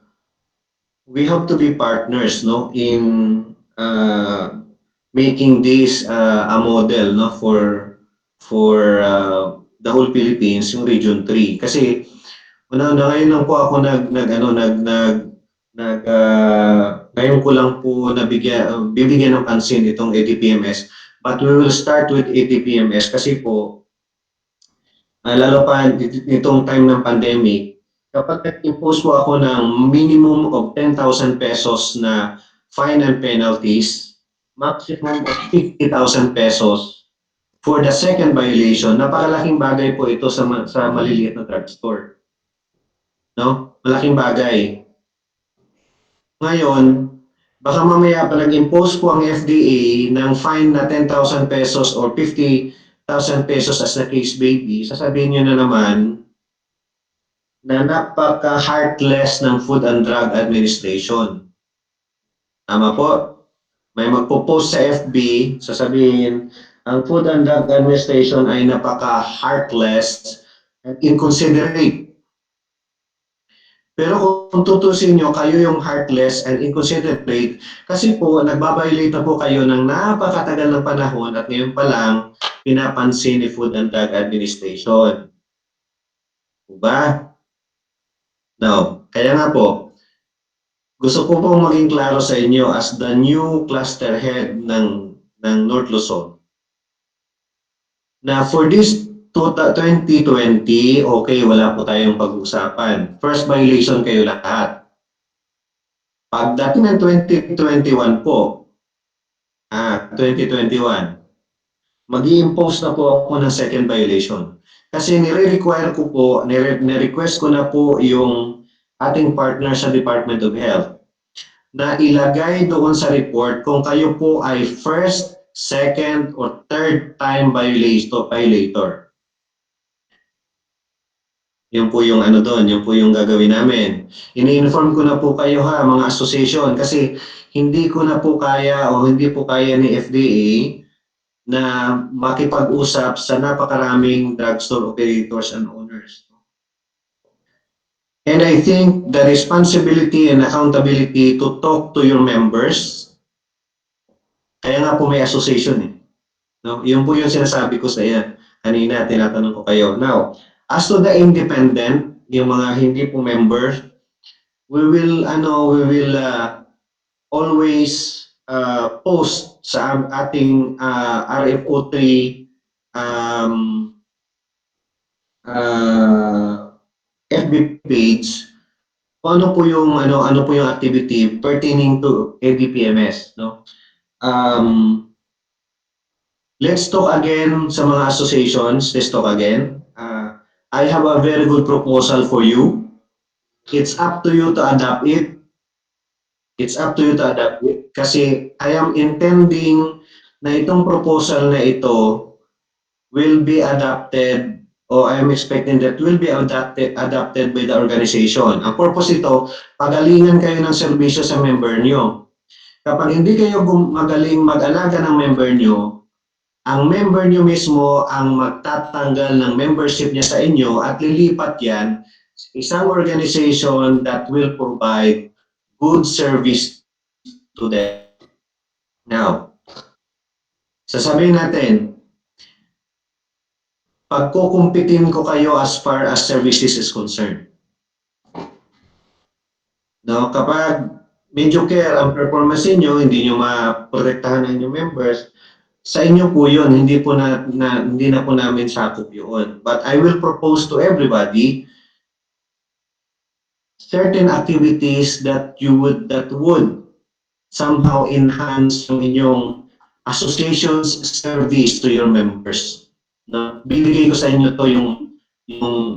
we have to be partners, no, in making this a model, no, for the whole Philippines, yung Region 3. Kasi ngayon lang po ako ngayon ko lang po bibigyan ng pansin itong EDPMS. But we will start with EDPMS kasi po lalo pa nitong time ng pandemic, kapag nag-impose po ako ng minimum of 10,000 pesos na fine and penalties, maximum of 50,000 pesos for the second violation, napakalaking bagay po ito sa maliliit na drugstore. No? Malaking bagay. Ngayon, baka mamaya pa nag-impose po ang FDA ng fine na 10,000 pesos or 50,000 pesos as the case may be, sasabihin nyo na naman na napaka-heartless ng Food and Drug Administration. Tama po? May magpo-post sa FB, sasabihin, ang Food and Drug Administration ay napaka-heartless at inconsiderate. Pero kung tutusin nyo, kayo yung heartless and inconsiderate kasi po nagbabiolate na po kayo ng napakatagal ng panahon at ngayon pa lang pinapansin ni Food and Drug Administration. Diba? Now, kaya nga po, gusto ko pong maging klaro sa inyo as the new cluster head ng North Luzon na for this 2020, okay, wala po tayong pag-uusapan. First violation kayo lahat. Pagdating ng 2021 po, 2021, mag-i-impose na po ako ng second violation. Kasi nire-require ko po, nire-request ko na po yung ating partner sa Department of Health na ilagay doon sa report kung kayo po ay first, second, or third time violator. Yun po yung ano doon, yun po yung gagawin namin. Ini-inform ko na po kayo ha, mga association, kasi hindi ko na po kaya o hindi po kaya ni FDA na makipag-usap sa napakaraming drugstore operators and owners. And I think the responsibility and accountability to talk to your members, kaya nga po may association eh. No? Yun po yung sinasabi ko sa iyo. Kanina, tinatanong ko kayo. Now, as to the independent, yung mga hindi po members, we will always post sa ating RFO3 um, FB page kung ano po yung activity pertaining to EDPMS, no? Let's talk again sa mga associations. Let's talk again. I have a very good proposal for you. It's up to you to adapt it. It's up to you to adapt it. Kasi I am intending na itong proposal na ito will be adopted or I'm expecting that will be adopted by the organization. Ang purpose ito, pagalingan kayo ng serbisyo sa member nyo. Kapag hindi kayo magaling mag-alaga ng member nyo, ang member nyo mismo ang magtatanggal ng membership niya sa inyo at lilipat yan sa isang organization that will provide good service to them. Now, sasabihin natin, pagkukumpitin ko kayo as far as services is concerned. No, kapag mediocre ang performance niyo, hindi niyo maprotektahan ang inyong members, sa inyo po yun, hindi na po namin sakop yun. But I will propose to everybody certain activities that would somehow enhance yung inyong association's service to your members. No? Bibigay ko sa inyo to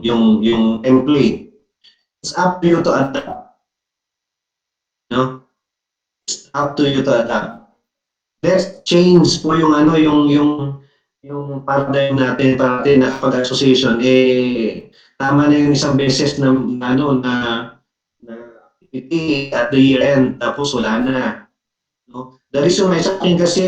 yung template. It's up to you to adapt. No? It's up to you to adapt. Let's change po yung paradigm natin na pag-association tama na yung isang beses na activity at the year end tapos wala na, no? The reason why sa akin kasi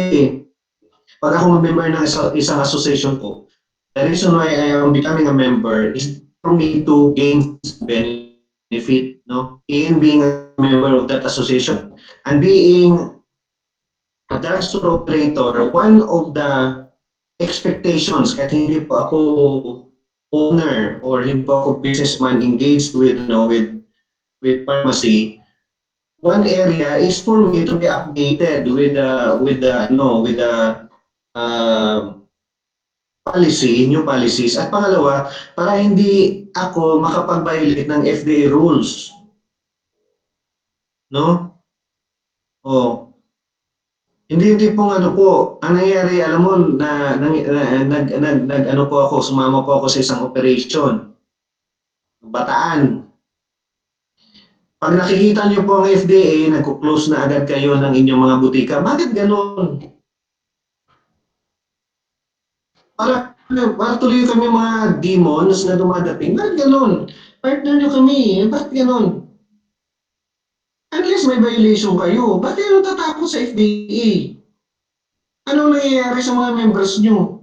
pag ako member ng isang association ko, the reason why I am becoming a member is for me to gain benefit, no? In being a member of that association and being a drugstore operator, one of the expectations, kahit hindi po ako owner or hindi po ako businessman engaged with pharmacy, one area is for me to be updated with the policy, new policies. At pangalawa, para hindi ako makapag-violate ng FDA rules. No? Oh. Hindi pong ano po, ang nangyayari, alam mo, sumama po ako sa isang operation. Bataan. Pag nakikita niyo po ang FDA, nagko-close na agad kayo ng inyong mga butika. Bakit ganun? Para tuloy kami mga demons na dumadating. Bakit ganun? Partner niyo kami. Bakit ganun? Unless may violation kayo, bakit kayo natatakot sa FDA? Anong nangyayari sa mga members niyo?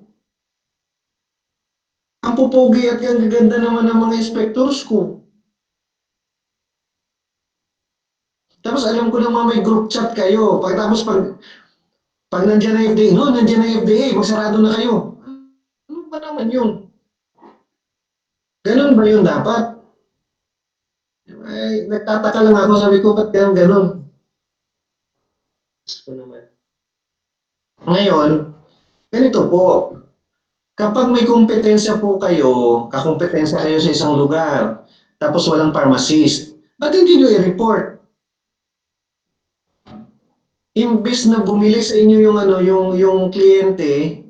Ang pupogi at ang gaganda naman ng mga inspectors ko. Tapos alam ko naman may group chat kayo. Pagkatapos pag nandiyan na FDA, no, nandiyan na FDA, magsarado na kayo. Ano ba naman yun? Ganun ba yun dapat? Ay, nagtataka lang ako, sabi ko, ba't ganun? Gusto naman. Ngayon, ganito po, kapag may kompetensya po kayo, kakompetensya kayo sa isang lugar, tapos walang pharmacist, ba't hindi nyo i-report? Imbes na bumili sa inyo yung yung kliyente,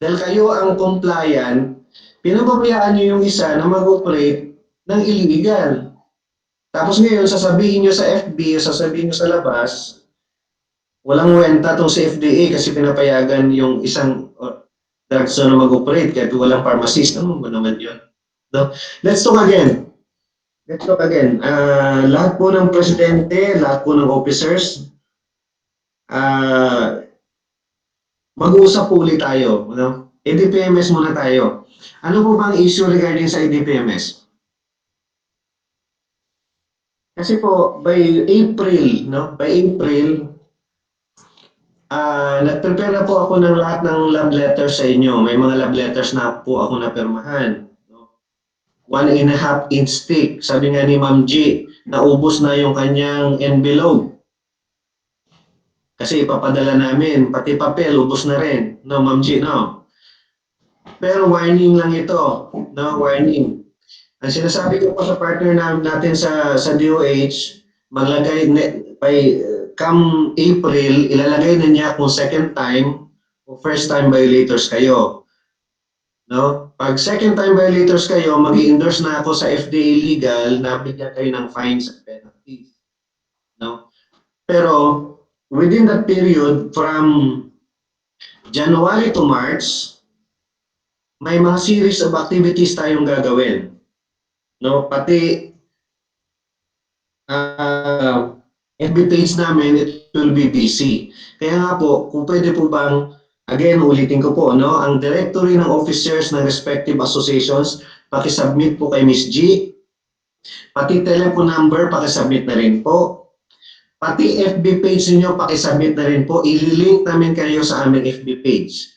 dahil kayo ang compliant, pinababayaan nyo yung isa na mag-operate ng illegal. Tapos ngayon, sasabihin nyo sa FB, sasabihin nyo sa labas, walang wenta tong sa FDA kasi pinapayagan yung isang drugstore na mag-operate kahit walang pharmacist. Ano ba naman yun? No? Let's talk again. Let's talk again. Lahat po ng presidente, lahat po ng officers, mag-uusap po ulit tayo. No? EDPMS muna tayo. Ano po bang issue regarding sa EDPMS? Kasi po, by April, no? By April, nag-prepare na po ako ng lahat ng love letters sa inyo. May mga love letters na po ako napirmahan. No? 1.5 inch thick. Sabi nga ni Ma'am G, naubos na yung kanyang envelope. Kasi ipapadala namin, pati papel, ubos na rin. No, Ma'am G, no? Pero warning lang ito. No, warning. Ang sinasabi ko po sa partner natin sa DOH, maglagay by come April, ilalagay na niya kung second time o first time violators kayo. No? Pag second time violators kayo, mag-endorse na ako sa FDA legal na bigyan kayo ng fines at penalties. No? Pero within that period from January to March, may mga series of activities tayong gagawin. No? Pati FB page namin, it will be busy. Kaya nga po, kung pwede po bang, again, ulitin ko po, no? Ang directory ng officers ng respective associations, pakisubmit po kay Miss G. Pati telephone number, pakisubmit na rin po. Pati FB page niyo, pakisubmit na rin po. Ililink namin kayo sa aming FB page.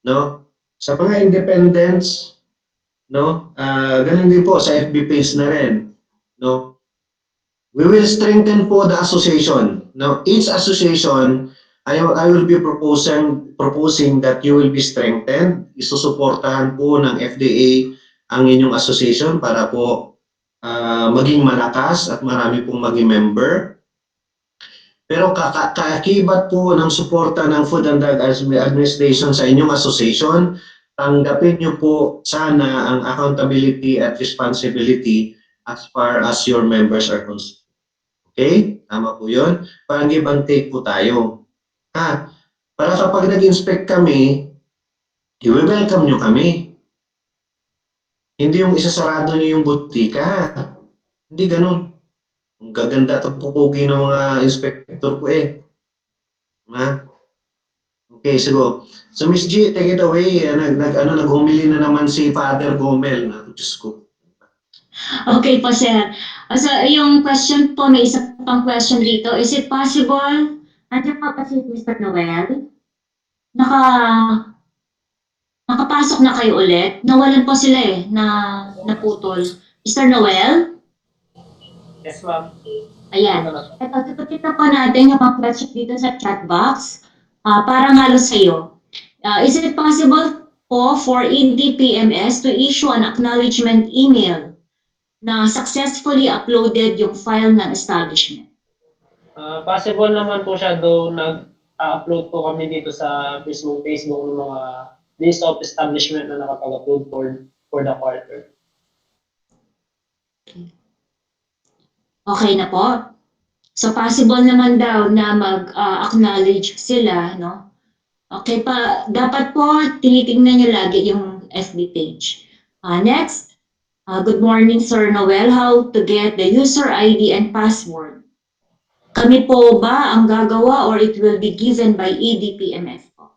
No? Sa mga independents, no? Ganun din po sa FB page na rin. No? We will strengthen po the association. Now, each association, I will be proposing that you will be strengthened. Isusuportahan po ng FDA ang inyong association para po maging malakas at marami pong maging member. Pero kaakibat po ng suporta ng Food and Drug Administration sa inyong association, tanggapin niyo po sana ang accountability at responsibility as far as your members are concerned. Okay? Tama po yun. Parang give and take po tayo. Para kapag nag-inspect kami, i-welcome nyo kami. Hindi yung isasarado nyo yung butika. Hindi ganun. Ang gaganda at pupugi ng mga inspector ko eh. Okay, so Miss G, take it away. Naghumili na naman si Father Gomel. Diyos ko. Okay po, sir. So, yung question po, may isa pang question dito. Is it possible, nandiyan pa pa si Mr. Noel? Nakapasok na kayo ulit? Nawalan po sila eh, naputol. Mr. Noel? Yes, ma'am. Ayan. Ito, tutukin na po natin yung mga question dito sa chat box. Para ngalo sa'yo. Is it possible po for EDPMS to issue an acknowledgement email na successfully uploaded yung file ng establishment? Possible naman po siya, though nag-upload po kami dito sa mismong Facebook ng mga list of establishment na nakapag-upload for the quarter. Okay na po? So possible naman daw na mag-acknowledge sila, no? Okay pa, dapat po tinitingnan niyo lagi yung FB page. Next, good morning Sir Noel. How to get the user ID and password? Kami po ba ang gagawa or it will be given by EDPMS po?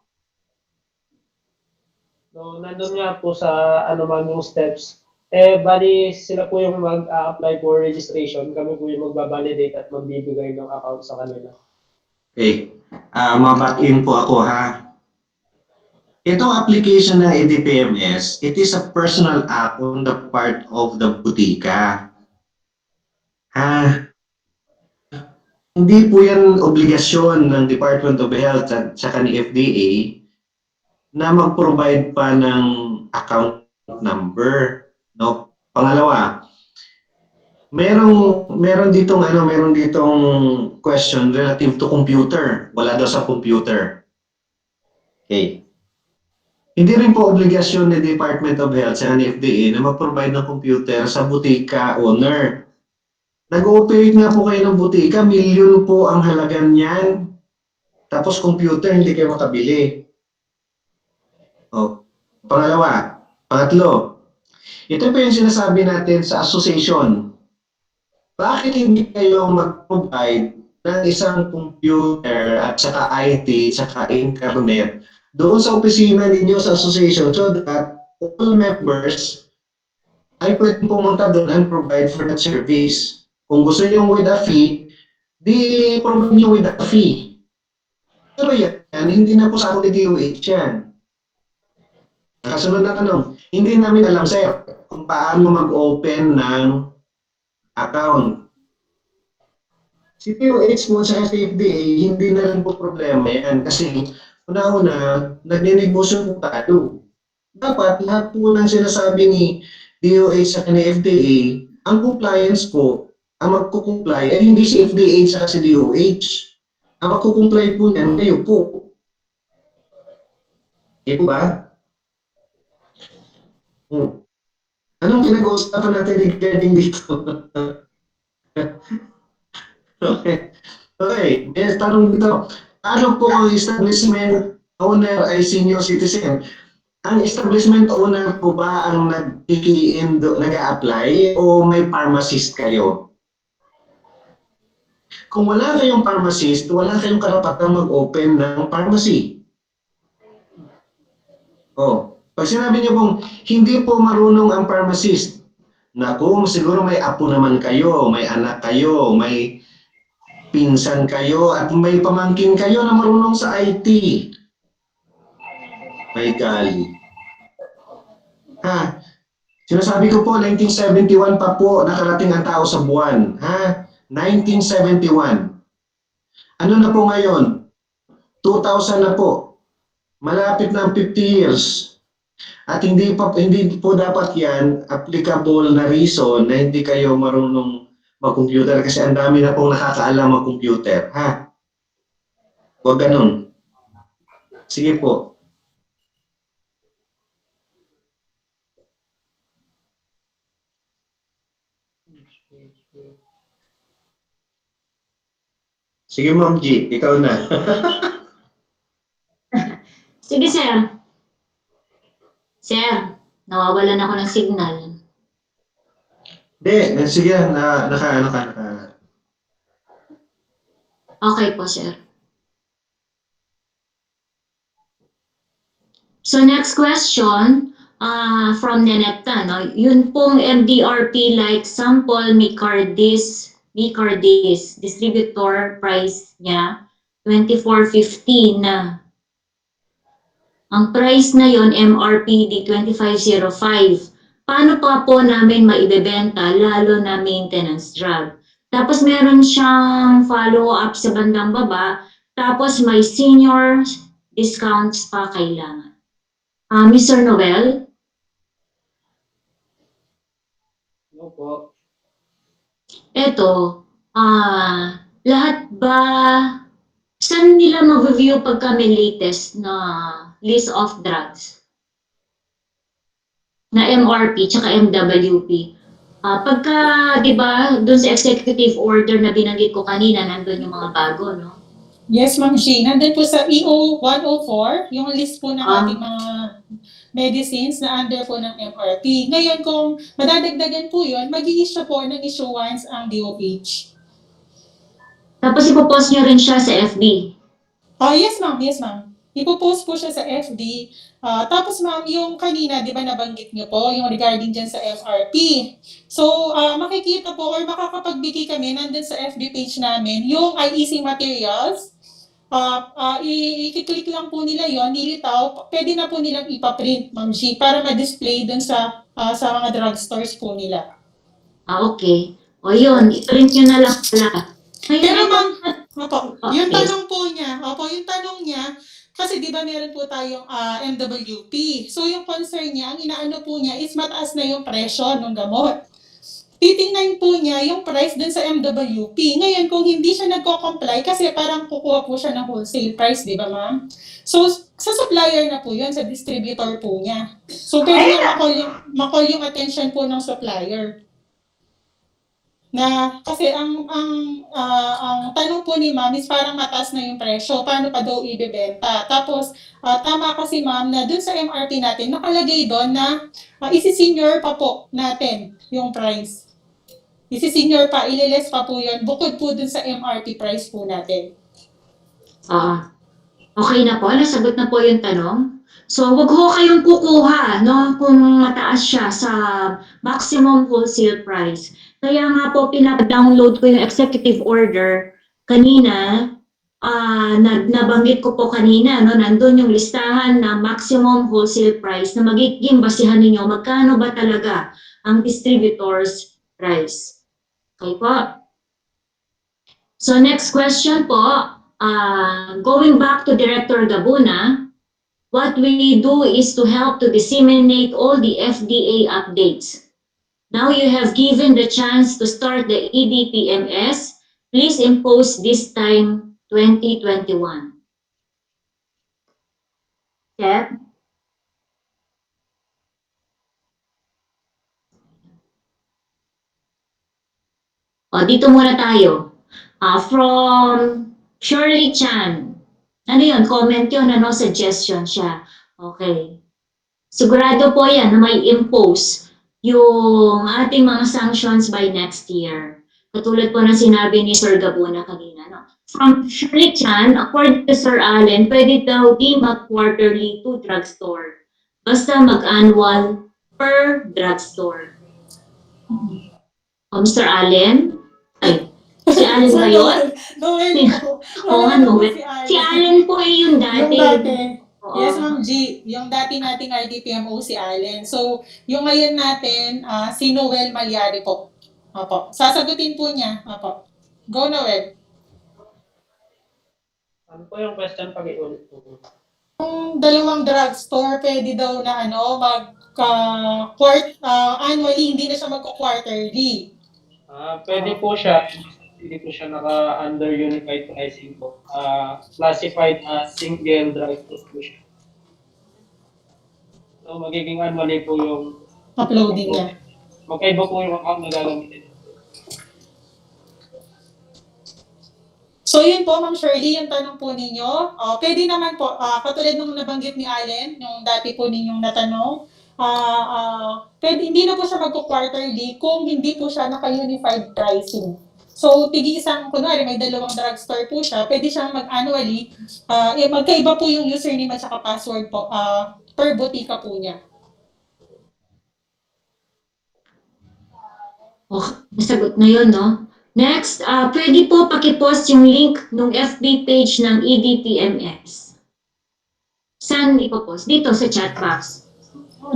So, nandun nga po sa ano man yung steps. Bali, sila po yung mag-apply for registration. Kami po yung magbabalidate at magbibigay ng account sa kanila. Okay. Maback in po ako ha. Itong application ng EDPMS, it is a personal act on the part of the butika. Ha? Hindi po yan obligasyon ng Department of Health at saka ni FDA na mag-provide pa ng account number. No? Pangalawa, meron ditong question relative to computer. Wala daw sa computer. Okay. Hindi rin po obligasyon ni Department of Health sa FDA na mag-provide ng computer sa butika owner. Nag-ooperate nga po kayo ng butika, milyon po ang halaga niyan. Tapos computer, hindi kayo makabili. Pangatlo, ito po yung sinasabi natin sa association. Bakit hindi kayo mag-provide ng isang computer at saka IT, saka internet doon sa opisina ninyo sa association so that all members ay pwedeng pumunta doon and provide for that service. Kung gusto nyo with a fee, di provide nyo with a fee. Pero yan, hindi na po sa akin ni DOH yan. Kasunod na tanong, hindi namin alam sir kung paano mag-open ng account. Si DOH mo sa FDA, hindi na lang po problema yan kasi una-una, nagninegosyo po tayo. Dapat lahat po ng sinasabi ni DOH sa ni FDA, ang compliance po, ang magkukumply ay hindi si FDA sa si DOH. Ang magkukumply po yan, kayo po. Ito ba? Anong pinag-uusapan natin regarding dito? Okay. Okay, may tanong dito. Ano po ang establishment owner ay senior citizen? Ang establishment owner po ba ang nag-a-apply o may pharmacist kayo? Kung wala kayong pharmacist, wala kayong karapatang mag-open ng pharmacy. Pag sinabi niyo pong hindi po marunong ang pharmacist, naku, siguro may apo naman kayo, may anak kayo, may pinsan kayo, at may pamangkin kayo na marunong sa IT. May gali. Ha? Sinasabi ko po, 1971 pa po nakarating ang tao sa buwan. Ha? 1971. Ano na po ngayon? 2000 na po. Malapit na ang 50 years. At hindi po dapat yan applicable na reason na hindi kayo marunong mag-computer kasi ang dami na pong nakakaalam mag-computer. Ha? Huwag ganun. Sige po. Sige Ma'am G, ikaw na. Sige sir. Sir, nawawalan ako ng signal. Hindi, sige, naka. Okay po sir. So next question from Nenetta, no? Yun pong MDRP like sample Micardis distributor price niya 24.15 na. Ang price na yon MRPD 2505. Paano pa po namin maibebenta lalo na maintenance drug? Tapos meron siyang follow-up sa bandang baba, tapos may senior discounts pa kailangan. Mr. Noel? Ano po? Eto, lahat ba, saan nila mag-review pagka may latest na list of drugs? Na MRP tsaka MWP. Pagka, di ba, doon sa executive order na binanggit ko kanina, nandun yung mga bago, no? Yes, Ma'am G. Nandun po sa EO 104, yung list po ng ating mga medicines na under po ng MRP. Ngayon, kung madadagdagan po yun, mag-i-issue po ng issuance ang DOH. Tapos ipopost nyo rin siya sa FB. Yes, ma'am. Yes, ma'am. Ipopost po siya sa FB. Tapos, ma'am, yung kanina, di ba nabanggit niyo po, yung regarding dyan sa FRP. So, makikita po or makakapagbigay kami nandun sa FB page namin yung IEC materials. I-click lang po nila yon, nilitaw, pwede na po nilang ipaprint, Ma'am G, para ma-display dun sa mga drugstores po nila. Okay. O yun, i-print nyo na lang pala. Pero ma'am, yung Okay. tanong po niya, yung tanong niya, kasi di ba meron po tayong MWP. So yung concern niya, ang inaano po niya is mataas na yung presyo ng gamot. Titingnan po niya yung price dun sa MWP. Ngayon, kung hindi siya nagko-comply, kasi parang kukuha po siya ng wholesale price, di ba ma'am? So, sa supplier na po yun, sa distributor po niya. So, pwede niya makall yung attention po ng supplier. Na kasi ang tanong po ni ma'am is parang mataas na yung presyo, paano pa daw ibebenta? Tapos tama kasi ma'am na dun sa MRP natin nakalagay doon na isi-senior pa po natin yung price. Isi-senior pa, ililes pa po yun bukod po dun sa MRP price po natin. Okay na po, nasagot na po yung tanong. So, wag ho kayong kukuha, no, kung mataas siya sa maximum wholesale price. Kaya nga po, pinag-download ko yung executive order kanina, nabanggit ko po kanina, no, nandun yung listahan ng maximum wholesale price na magiging basihan ninyo magkano ba talaga ang distributor's price. Okay po? So, next question po. Going back to Director Gabuna, what we do is to help to disseminate all the FDA updates. Now you have given the chance to start the EDPMS. Please impose this time 2021. Step. Dito muna tayo. From Shirley Chan. Ano yun? Comment yun, ano? Suggestion siya. Okay. Sigurado po yan na may impose yung ating mga sanctions by next year. Katulad po na sinabi ni Sir Gabuna kanina. No? From Shirley Chan, according to Sir Allen, pwede daw di mag-quarterly to drugstore. Basta mag-annual per drugstore. Mr. Allen? Ay, si Allen ba yun? Noel po. Oo nga, Noel. Si Allen po yung dati. Yung dati. Oo. Yes, Ma'am G. Yung dati nating RDPMO si Allen. So, yung ngayon natin, si Noel Malyari po. Opo. Sasagutin po niya. Opo. Go, Noel. Ano po yung question pag-iulit po? Yung dalawang drugstore, pwede daw na annually, hindi na siya magko-quarterly. Pwede po siya. Hindi po siya naka-under unified pricing po. Classified as single drugstore po siya. So, magiging annually po yung Uploading niya. magkaiba po yung account na gagamitin. So yun po, Ma'am Shirley, yung tanong po ninyo. Pwede naman po, katulad nung nabanggit ni Allen, yung dati po ninyong natanong, pwede, hindi na po siya magko-quarterly kung hindi po siya naka-unified pricing. So, tig-isang, kunwari, may dalawang drugstore po siya, pwede siyang mag-annually, magkaiba po yung username at saka password po per botika po niya. Okay, nasagot na yun, no? Next, pwede po pakipost yung link ng FB page ng EDPMS. Saan ipopost? Dito sa chat box.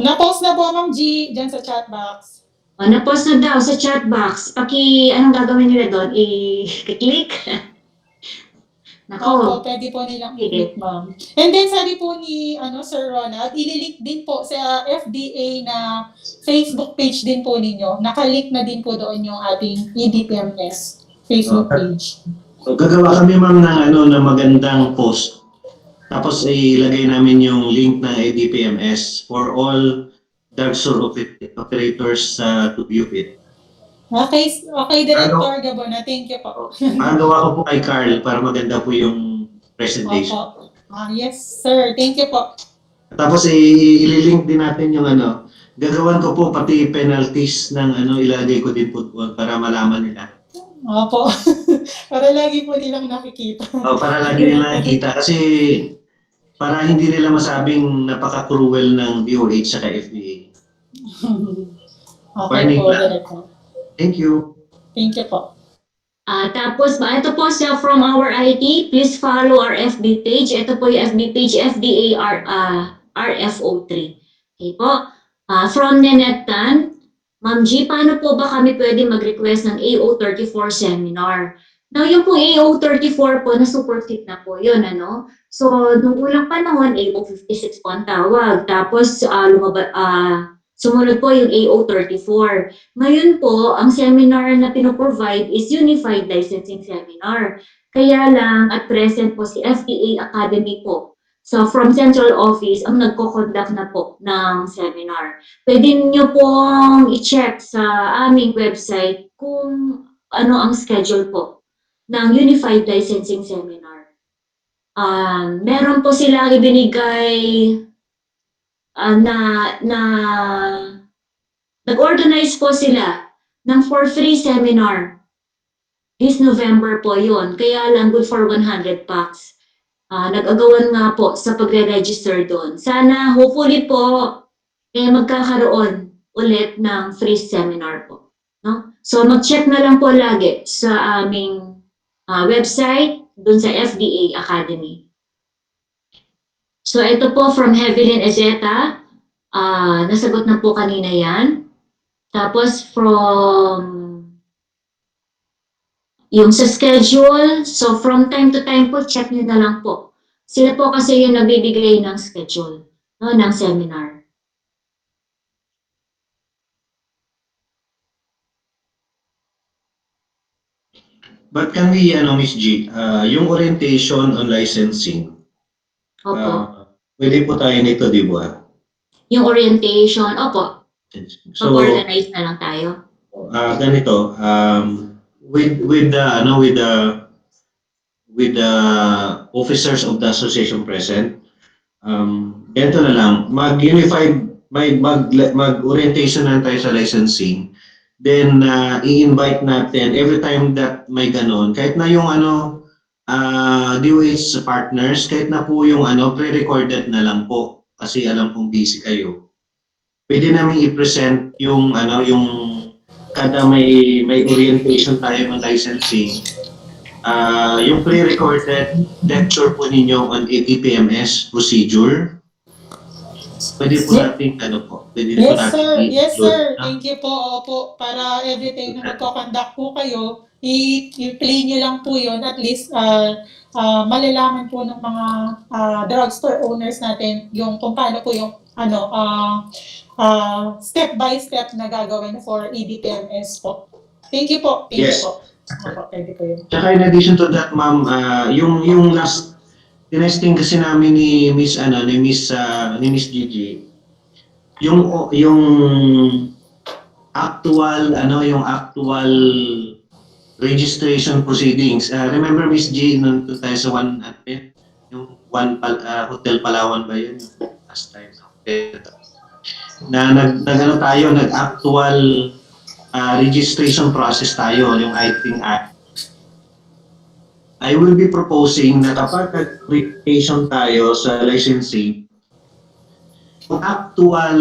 Na-post na po, Ma'am G, dyan sa chat box. Na-post na daw sa chat box. Anong gagawin nila doon? I-click? Opo, Nako. pwede po nilang i-click, ma'am. And then sabi po ni Sir Ronald, ililink din po sa FDA na Facebook page din po ninyo. Nakalink na din po doon yung ating EDPMS Facebook page. So, gagawa kami ma'am ng magandang post. Tapos ilagay namin yung link ng EDPMS for all drugstore operators to view it. Okay, Director Gabona. Thank you po. Magawa ko po kay Carl para maganda po yung presentation. Opo. Yes, sir. Thank you po. Tapos ililink din natin yung gagawan ko po pati penalties ng ilagay ko din po para malaman nila. Opo. Para lagi po nilang nakikita. Para lagi nila nakikita kasi para hindi nila masabing napaka-cruel ng DOH sa FDA. Okay Warning po, lang. Director. Thank you. Thank you po. Tapos, ito po siya from our IT. Please follow our FB page. Ito po yung FB page, RFO3. Okay po. From Nenetan, Ma'am G, paano po ba kami pwede mag-request ng AO34 seminar? Now, yung pong AO34 po, na super fit na po yun, ano? So, nung unang panahon, AO56 po ang tawag. Tapos, sumunod po yung AO34. Ngayon po, ang seminar na pinoprovide is Unified Licensing Seminar. Kaya lang, at present po si FDA Academy po. So, from Central Office, ang nagko-conduct na po ng seminar. Pwede niyo pong i-check sa aming website kung ano ang schedule po ng Unified Licensing Seminar. Meron po silang ibinigay nag-organize po sila ng for free seminar. This November po yun. Kaya lang good for 100 packs. Nag-agawan nga po sa pagre-register doon. Sana, hopefully po, magkakaroon ulit ng free seminar po. No? So, mag-check na lang po lagi sa aming website, doon sa FDA Academy. So, ito po from Hevelyn Ezeta. Nasagot na po kanina yan. Tapos from yung sa schedule, so from time to time po, check nyo na lang po. Sila po kasi yung nagbibigay ng schedule, no, ng seminar. But can we, Miss G, yung orientation on licensing, Opo. pwede po tayo nito, di ba? Yung orientation, opo. So, Mag-organize na lang tayo. ganito, with the officers of the association present, ganito na lang, mag-orientation na tayo sa licensing, then i-invite natin every time that may ganon, kahit na yung DOH partners, kahit na po yung pre-recorded na lang po, kasi alam kong busy kayo. Pwede namin i-present yung yung kada may orientation tayo ng licensing, yung pre-recorded lecture po ninyo on EDPMS procedure. Pwede po natin pwede po Yes, natin sir. Yes, i-upload sir. na. Thank you po. Opo, para everything na magko-conduct po kayo, i-play nyo lang po yun. At least, malalaman po ng mga drugstore owners natin yung kung paano po yung step by step na gagawin for EDPMS po. Thank you po. Thank Yes. you po. Opo, pwede po yun. Tsaka in addition to that, ma'am, yung last tinesting kasi namin ni Miss Gigi, yung actual registration proceedings. Remember Miss G, nung tayo sa yung Hotel Palawan ba yun? Last time sa hotel. Na nag-actual registration process tayo, yung ITING Act. I will be proposing na kapag nag-registration tayo sa licensing, yung actual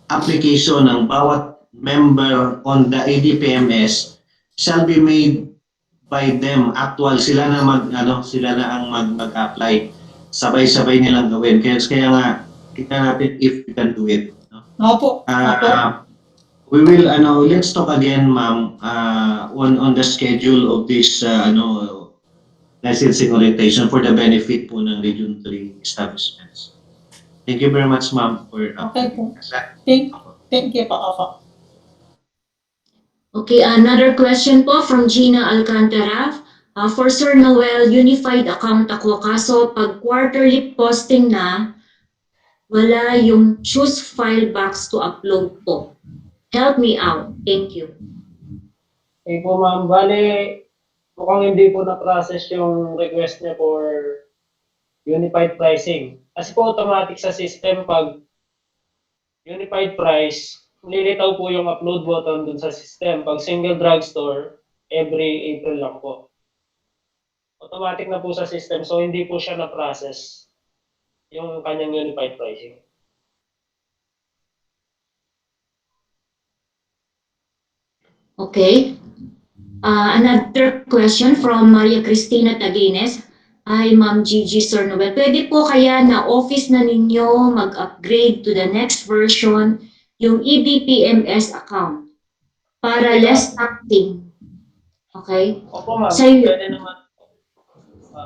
application ng bawat member on the EDPMS shall be made by them. Actual, sila na ang mag-apply. Sabay-sabay nilang gawin. Kaya nga, tingnan natin if we can do it. Opo. Opo. We will let's talk again, ma'am, on the schedule of this licensing orientation for the benefit po ng Region 3 establishments. Thank you very much, ma'am, for Okay po. Thank you po. Opo. Okay, another question po from Gina Alcantara. For Sir Noel, unified account ako, kaso pag quarterly posting na, wala yung choose file box to upload po. help me out. Thank you. Okay po ma'am, bale, mukhang hindi po na-process yung request niya for unified pricing. Kasi po automatic sa system pag unified price, lilitaw po yung upload button dun sa system. Pag single drugstore, every April lang po. Automatic na po sa system, so hindi po siya na-process yung kanyang unified pricing. Okay. Another question from Maria Cristina Taguines. Hi, Ma'am Gigi Sir Noel. Pwede po kaya na office na ninyo mag-upgrade to the next version yung EDPMS account para less taxing? Okay? Opo ma'am, Sa, pwede naman.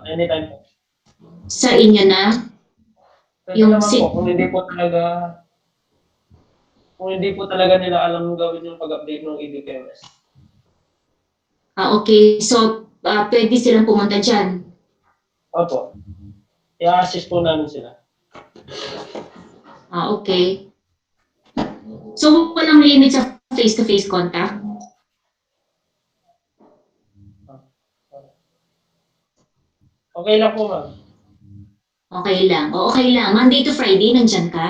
Anytime po. sa inyo na? Pwede Yung naman po, kung hindi po talaga nila alam gawin yung pag-update ng EDPMS. Okay. So, pwede silang pumunta dyan. Opo. I-assist po namin sila. Okay. So, walang limit sa face-to-face contact? Okay lang po ma'am. Okay lang. O, okay lang. Monday to Friday, nandyan ka.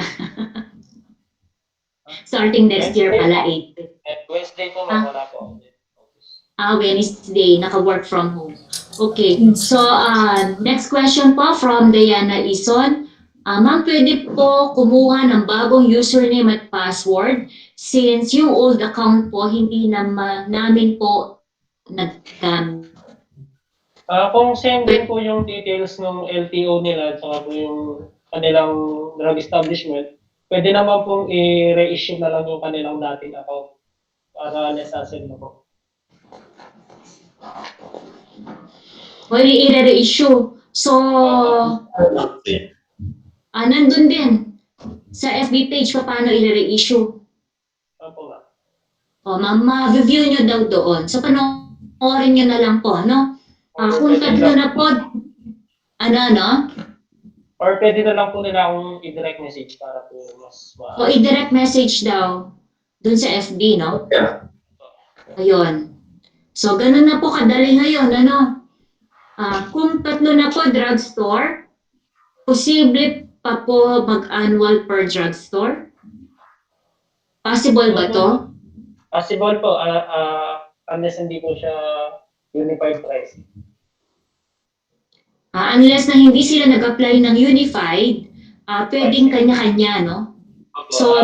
Starting next year pala, 8. Wednesday po ma'am, wala po. Wednesday, naka-work from home. Okay. So, next question po from Diana Ison. Ma'am, pwede po kumuha ng bagong username at password since yung old account po hindi namin po naggamit. Kung same din po yung details ng LTO nila at saka po yung kanilang drug establishment, pwede naman pong i-reissue na lang yung kanilang dating account para less hassle na po. Or i-reissue. So, nandun din sa FB page paano i-reissue. Opo ma'am. Ma'am, ma-review nyo daw doon. So, panoorin nyo na lang po, no? Kung tatlo na po, Or pwede na lang po nila akong i-direct message para po mas O i-direct message daw dun sa FB, no? Yeah. Ayun. So, ganun na po kadali ngayon, ano? Kung tatlo na po drugstore, posible pa po mag-annual per drugstore? Possible ba to? Possible po, unless hindi po siya unified price. Unless na hindi sila nag-apply ng unified, pwedeng kanya-kanya, no? So,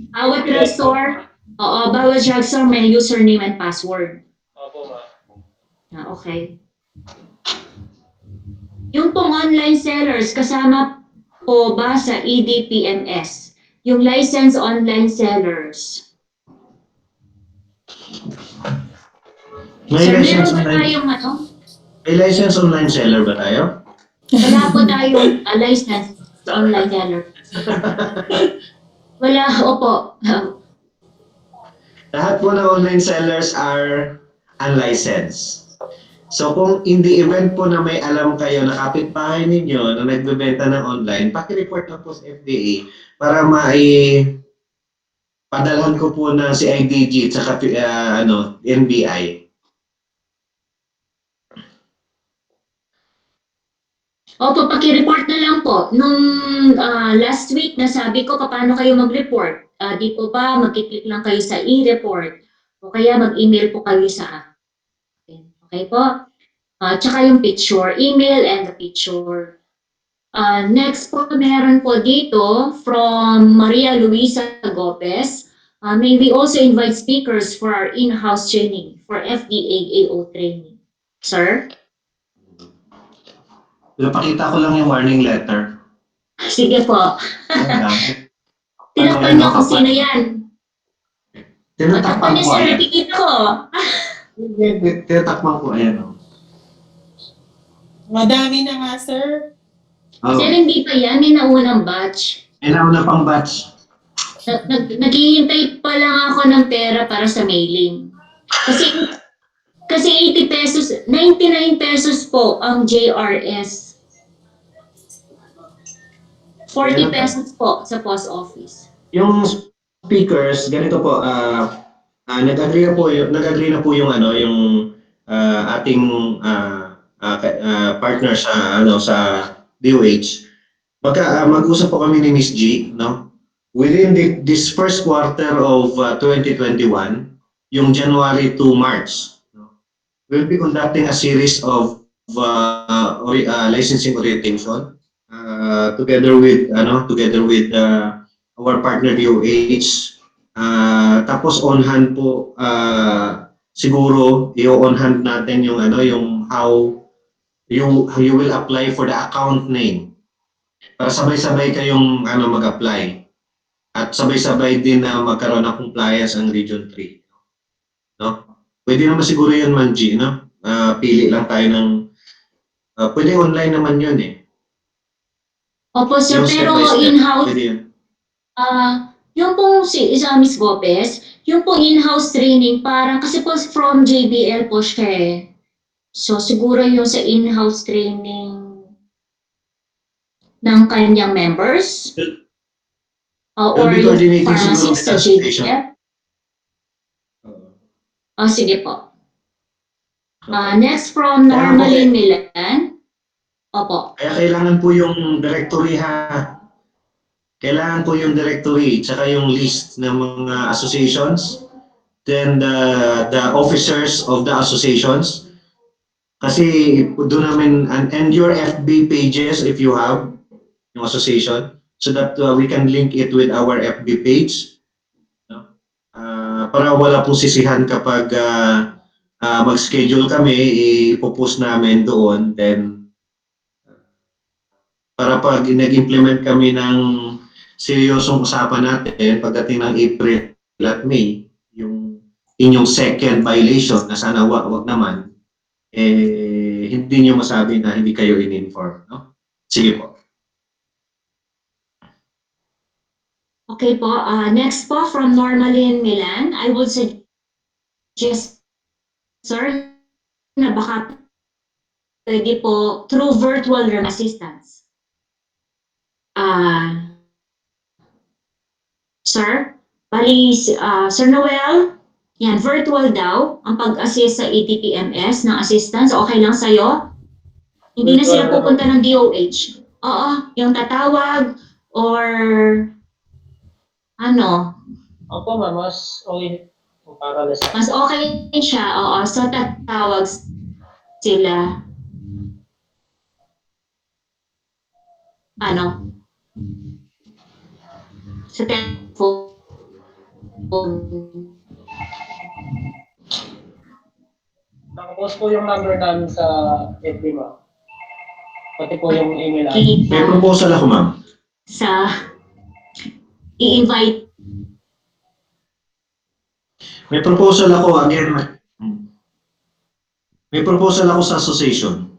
bawat drugstore, bawat drugstore may username and password. Opo ma'am. Okay. Yung pong online sellers, kasama po ba sa EDPMS? Yung licensed online sellers. May Sir, license meron ba online, tayong may license online seller ba tayo? Wala po tayong licensed online seller. Wala, opo. Lahat po ng online sellers are unlicensed. So kung in the event po na may alam kayo na kapitbahay ninyo na nagbebenta ng online, paki-report na po sa FDA para padalhan ko po ng CIDG at saka NBI. Opo, paki-report na lang po. Nung last week, nasabi ko paano kayo mag-report. Di po ba, mag-click lang kayo sa e-report o kaya mag-email po kayo sa akin. Okay po? Tsaka yung picture, email and the picture. Next po, meron po dito from Maria Luisa Gopez. May we also invite speakers for our in-house training for FDA AO training. Sir? Pinapakita ko lang yung warning letter. Sige po. Tinakpan niyo kung sino yan. Tinatakpan Takpan niyo, ko. sir. Nakikita ko. Tinatakpan ko. Ayan. Madami na nga, sir. Oh. Sir, hindi pa yan. May naunang batch. Kailangan na pang batch. Naghihintay pa lang ako ng pera para sa mailing. Kasi 80 pesos, 99 pesos po ang JRS. 40 pesos po sa post office. Yung speakers, ganito po, nag-agree na po yung ano yung ating partner sa ano sa DOH. Mag-usap po kami ni Miss G, no? Within this first quarter of 2021, yung January to March, no? We'll be conducting a series of licensing orientation together with our partner DOH. Tapos on hand po siguro i-on hand natin yung ano yung how you will apply for the account name para sabay-sabay kayong ano mag-apply at sabay-sabay din na magkaroon ng compliance ang Region 3, no? Pwede naman siguro 'yun, Manji, no? Pili lang tayo ng pwede online naman 'yun eh. Opo, sir, Yung step pero by step. in-house, Pwede 'yun. yung pong isa Miss Gopez, yung pong in-house training, parang kasi po from JBL po siya eh. So siguro yung sa in-house training ng kanyang members Will or be yung coordinating siguro pharmacist with sa the association. JBL. Sige po. Okay. Next from Kaya po, Normalin Milan. Opo. Kaya kailangan po yung directory ha. Kailangan po yung directory tsaka yung list ng mga associations, then the officers of the associations. Kasi doon namin and your FB pages if you have yung association so that we can link it with our FB page, no? Para wala pong sisihan kapag mag-schedule kami, ipopost namin doon, then para pag nag-implement kami ng seryosong usapan natin pagdating ng April at May, yung inyong second violation na sana wag naman, hindi nyo masabi na hindi kayo in-inform, no? Sige po. Okay po. Next po from Normalin Milan. I would suggest, sir, na baka pwede po through virtual room assistance. Sir, bali, Sir Noel, yan, virtual daw ang pag-assist sa EDPMS ng assistance. Okay lang sa'yo? Hindi na sila pupunta ng DOH. Oo, yung tatawag or ano, Opo, ma'am, mas okay para sa mas okay siya. Oo, so tatawag sila. Ano? Sa telephone. nakapost po yung number namin sa FB, ma'am. Pati po yung email May address. proposal ako, ma'am. Sa i-invite. May proposal ako again. May proposal ako sa association.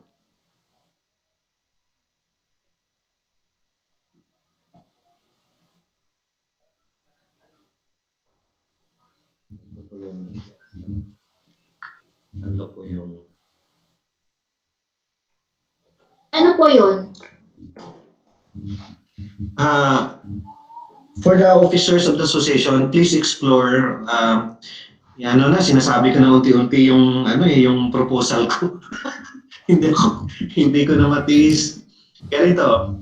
Ano po yung Ano po yun? For the officers of the association, please explore ano na sinasabi ko na unti-unti yung ano yung proposal ko. hindi ko na matiis. Ganito.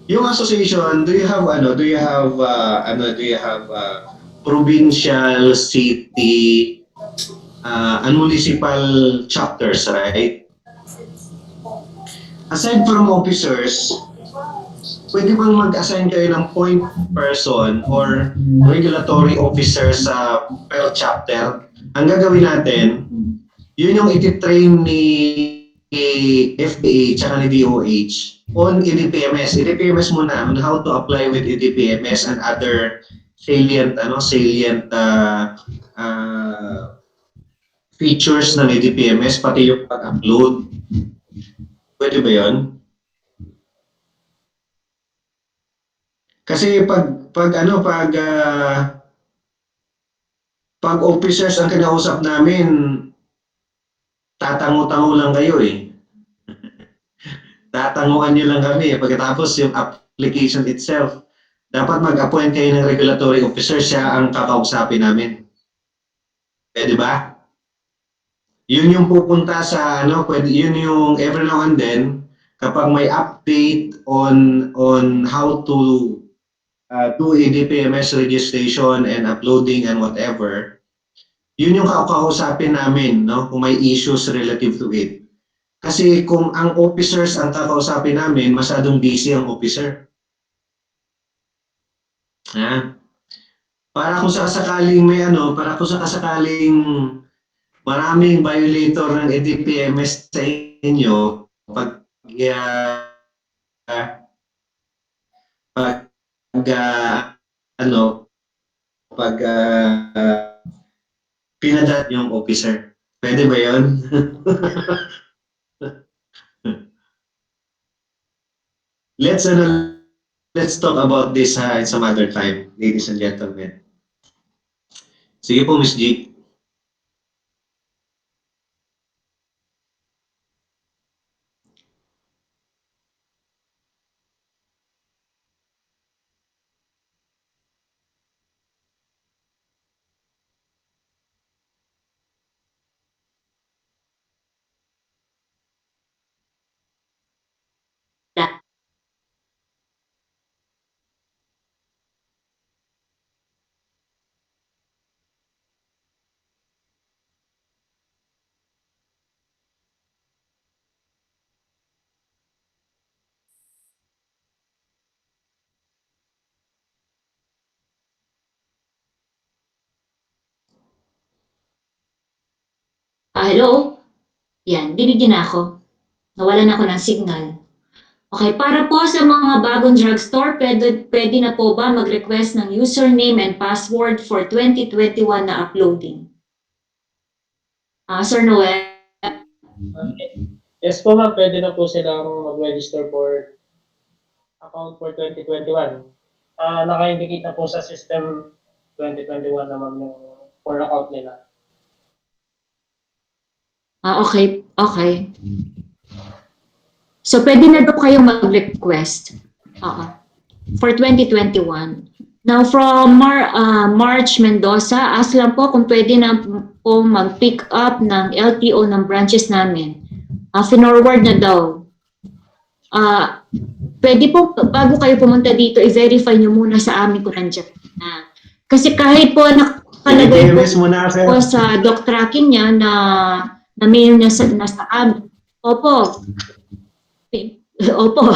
Yung association, do you have provincial, city, and municipal chapters, right? Aside from officers, pwede bang mag-assign kayo ng point person or regulatory officer sa per chapter? Ang gagawin natin, yun yung iti-train ni FBA tsaka ni DOH on EDPMS. EDPMS muna on how to apply with EDPMS and other salient features ng EDPMS, pati yung pag-upload. Pwede ba yun? Kasi pag officers ang kinausap namin, tatango-tango lang kayo eh. Tatanguan nyo lang kami. Pagkatapos yung application itself, dapat mag-appoint kayo ng regulatory officer, siya ang kakausapin namin. Pwede ba? Yun yung pupunta sa ano, pwede yun yung every now and then kapag may update on how to do EDPMS registration and uploading and whatever. Yun yung kakausapin namin, no? Kung may issues relative to it. Kasi kung ang officers ang kakausapin namin, masyadong busy ang officer. Ha? Para kung sakasakaling may ano, para kung sakasakaling maraming violator ng EDPMS sa inyo, pag pag ano, pag pinadat yung officer. Pwede ba yun? let's let's talk about this in some other time, ladies and gentlemen. Sige po, Miss G. Hello? Yan, binigyan na ako. Nawalan ako ng signal. Okay, para po sa mga bagong drugstore, pwede na po ba mag-request ng username and password for 2021 na uploading? Sir Noel? Yes po ma'am, pwede na po silang mag-register for account for 2021. Naka-indicate na po sa system 2021 na ma'am yung for account nila. Okay, okay. So, pwede na daw kayong mag-request for 2021. Now, from March Mendoza, ask lang po kung pwede na po mag-pick up ng LTO ng branches namin. Finorward na daw. Pwede po, bago kayo pumunta dito, i-verify nyo muna sa amin kung nandiyan na. Kasi kahit po nakalagay po sa doc tracking niya na mail niya nasa amin. Opo. Opo.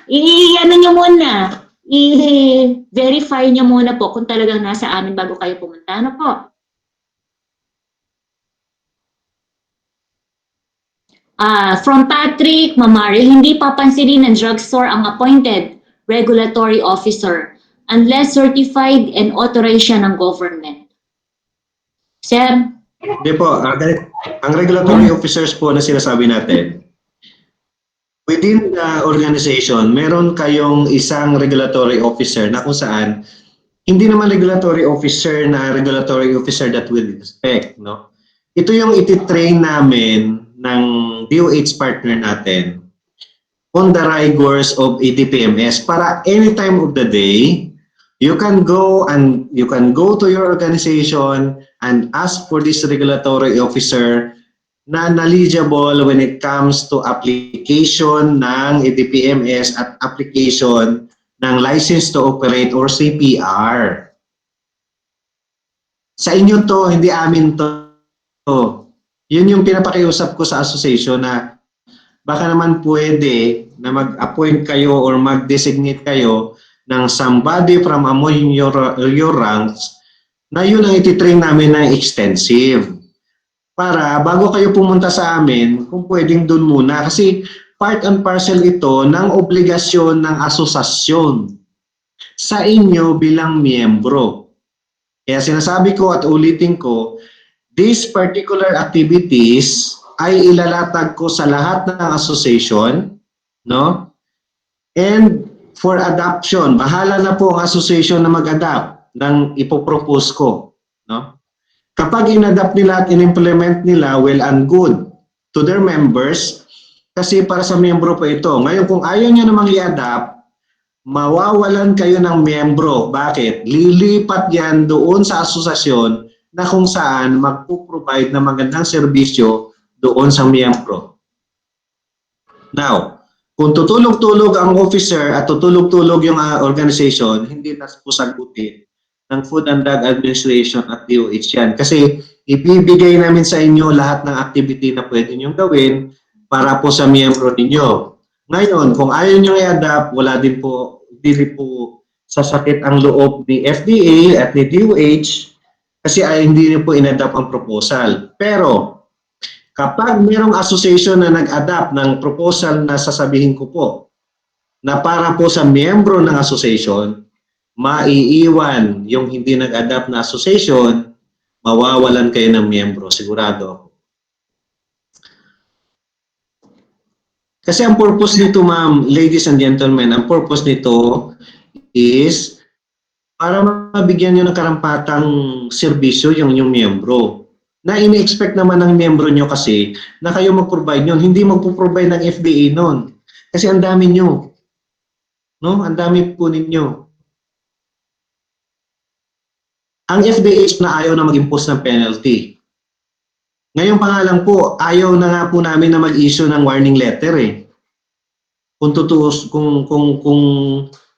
I-ano nyo muna. I-verify nyo muna po kung talagang nasa amin bago kayo pumunta. Ano po? From Patrick Mamari, hindi papansinin ng drugstore ang appointed regulatory officer unless certified and authorized siya ng government. Sir? Hindi po, ang regulatory officers po na sinasabi natin, within the organization, meron kayong isang regulatory officer na kung saan hindi naman regulatory officer that we respect, no? Ito yung iti-train namin ng DOH partner natin on the rigors of EDPMS para any time of the day you can go to your organization and ask for this regulatory officer na knowledgeable when it comes to application ng EDPMS at application ng license to operate or CPR. Sa inyo to, hindi amin to. Yun yung pinapakiusap ko sa association na baka naman pwede na mag-appoint kayo or mag-designate kayo ng somebody from among your ranks na yun ang ititrain namin na extensive. Para bago kayo pumunta sa amin, kung pwedeng dun muna. Kasi part and parcel ito ng obligasyon ng asosasyon sa inyo bilang miyembro. Kaya sinasabi ko at ulitin ko, these particular activities ay ilalatag ko sa lahat ng association, no? And for adoption, bahala na po ang association na mag-adapt ng ipopropose ko, no? Kapag in-adapt nila at in-implement nila, well and good to their members, kasi para sa miyembro po ito. Ngayon, kung ayaw nyo namang i-adapt, mawawalan kayo ng miyembro. Bakit? Lilipat yan doon sa asosasyon na kung saan magpo-provide ng magandang serbisyo doon sa miyembro. Now, kung tutulog-tulog ang officer at tutulog-tulog yung organization, hindi na po sagutin ng Food and Drug Administration at DOH yan. Kasi ibibigay namin sa inyo lahat ng activity na pwede nyo gawin para po sa miyembro ninyo. Ngayon, kung ayaw nyo i-adapt, wala din po, hindi po sasakit ang loob ni FDA at ni DOH kasi hindi nyo po in-adapt ang proposal. Pero, kapag mayroong association na nag-adapt ng proposal na sasabihin ko po na para po sa miyembro ng association, maiiwan yung hindi nag-adapt na association, mawawalan kayo ng miyembro, sigurado ako. Kasi ang purpose nito, ma'am, ladies and gentlemen, ang purpose nito is para mabigyan nyo ng karampatang serbisyo yung miyembro. Na ini-expect naman ng miyembro nyo kasi na kayo mag-provide yun. Hindi magpo-provide ng FDA nun. Kasi ang dami nyo. No? Ang dami po ninyo. Ang FDA is na ayaw na mag-impose ng penalty. Ngayon pa nga lang po, ayaw na nga po namin na mag-issue ng warning letter eh. Kung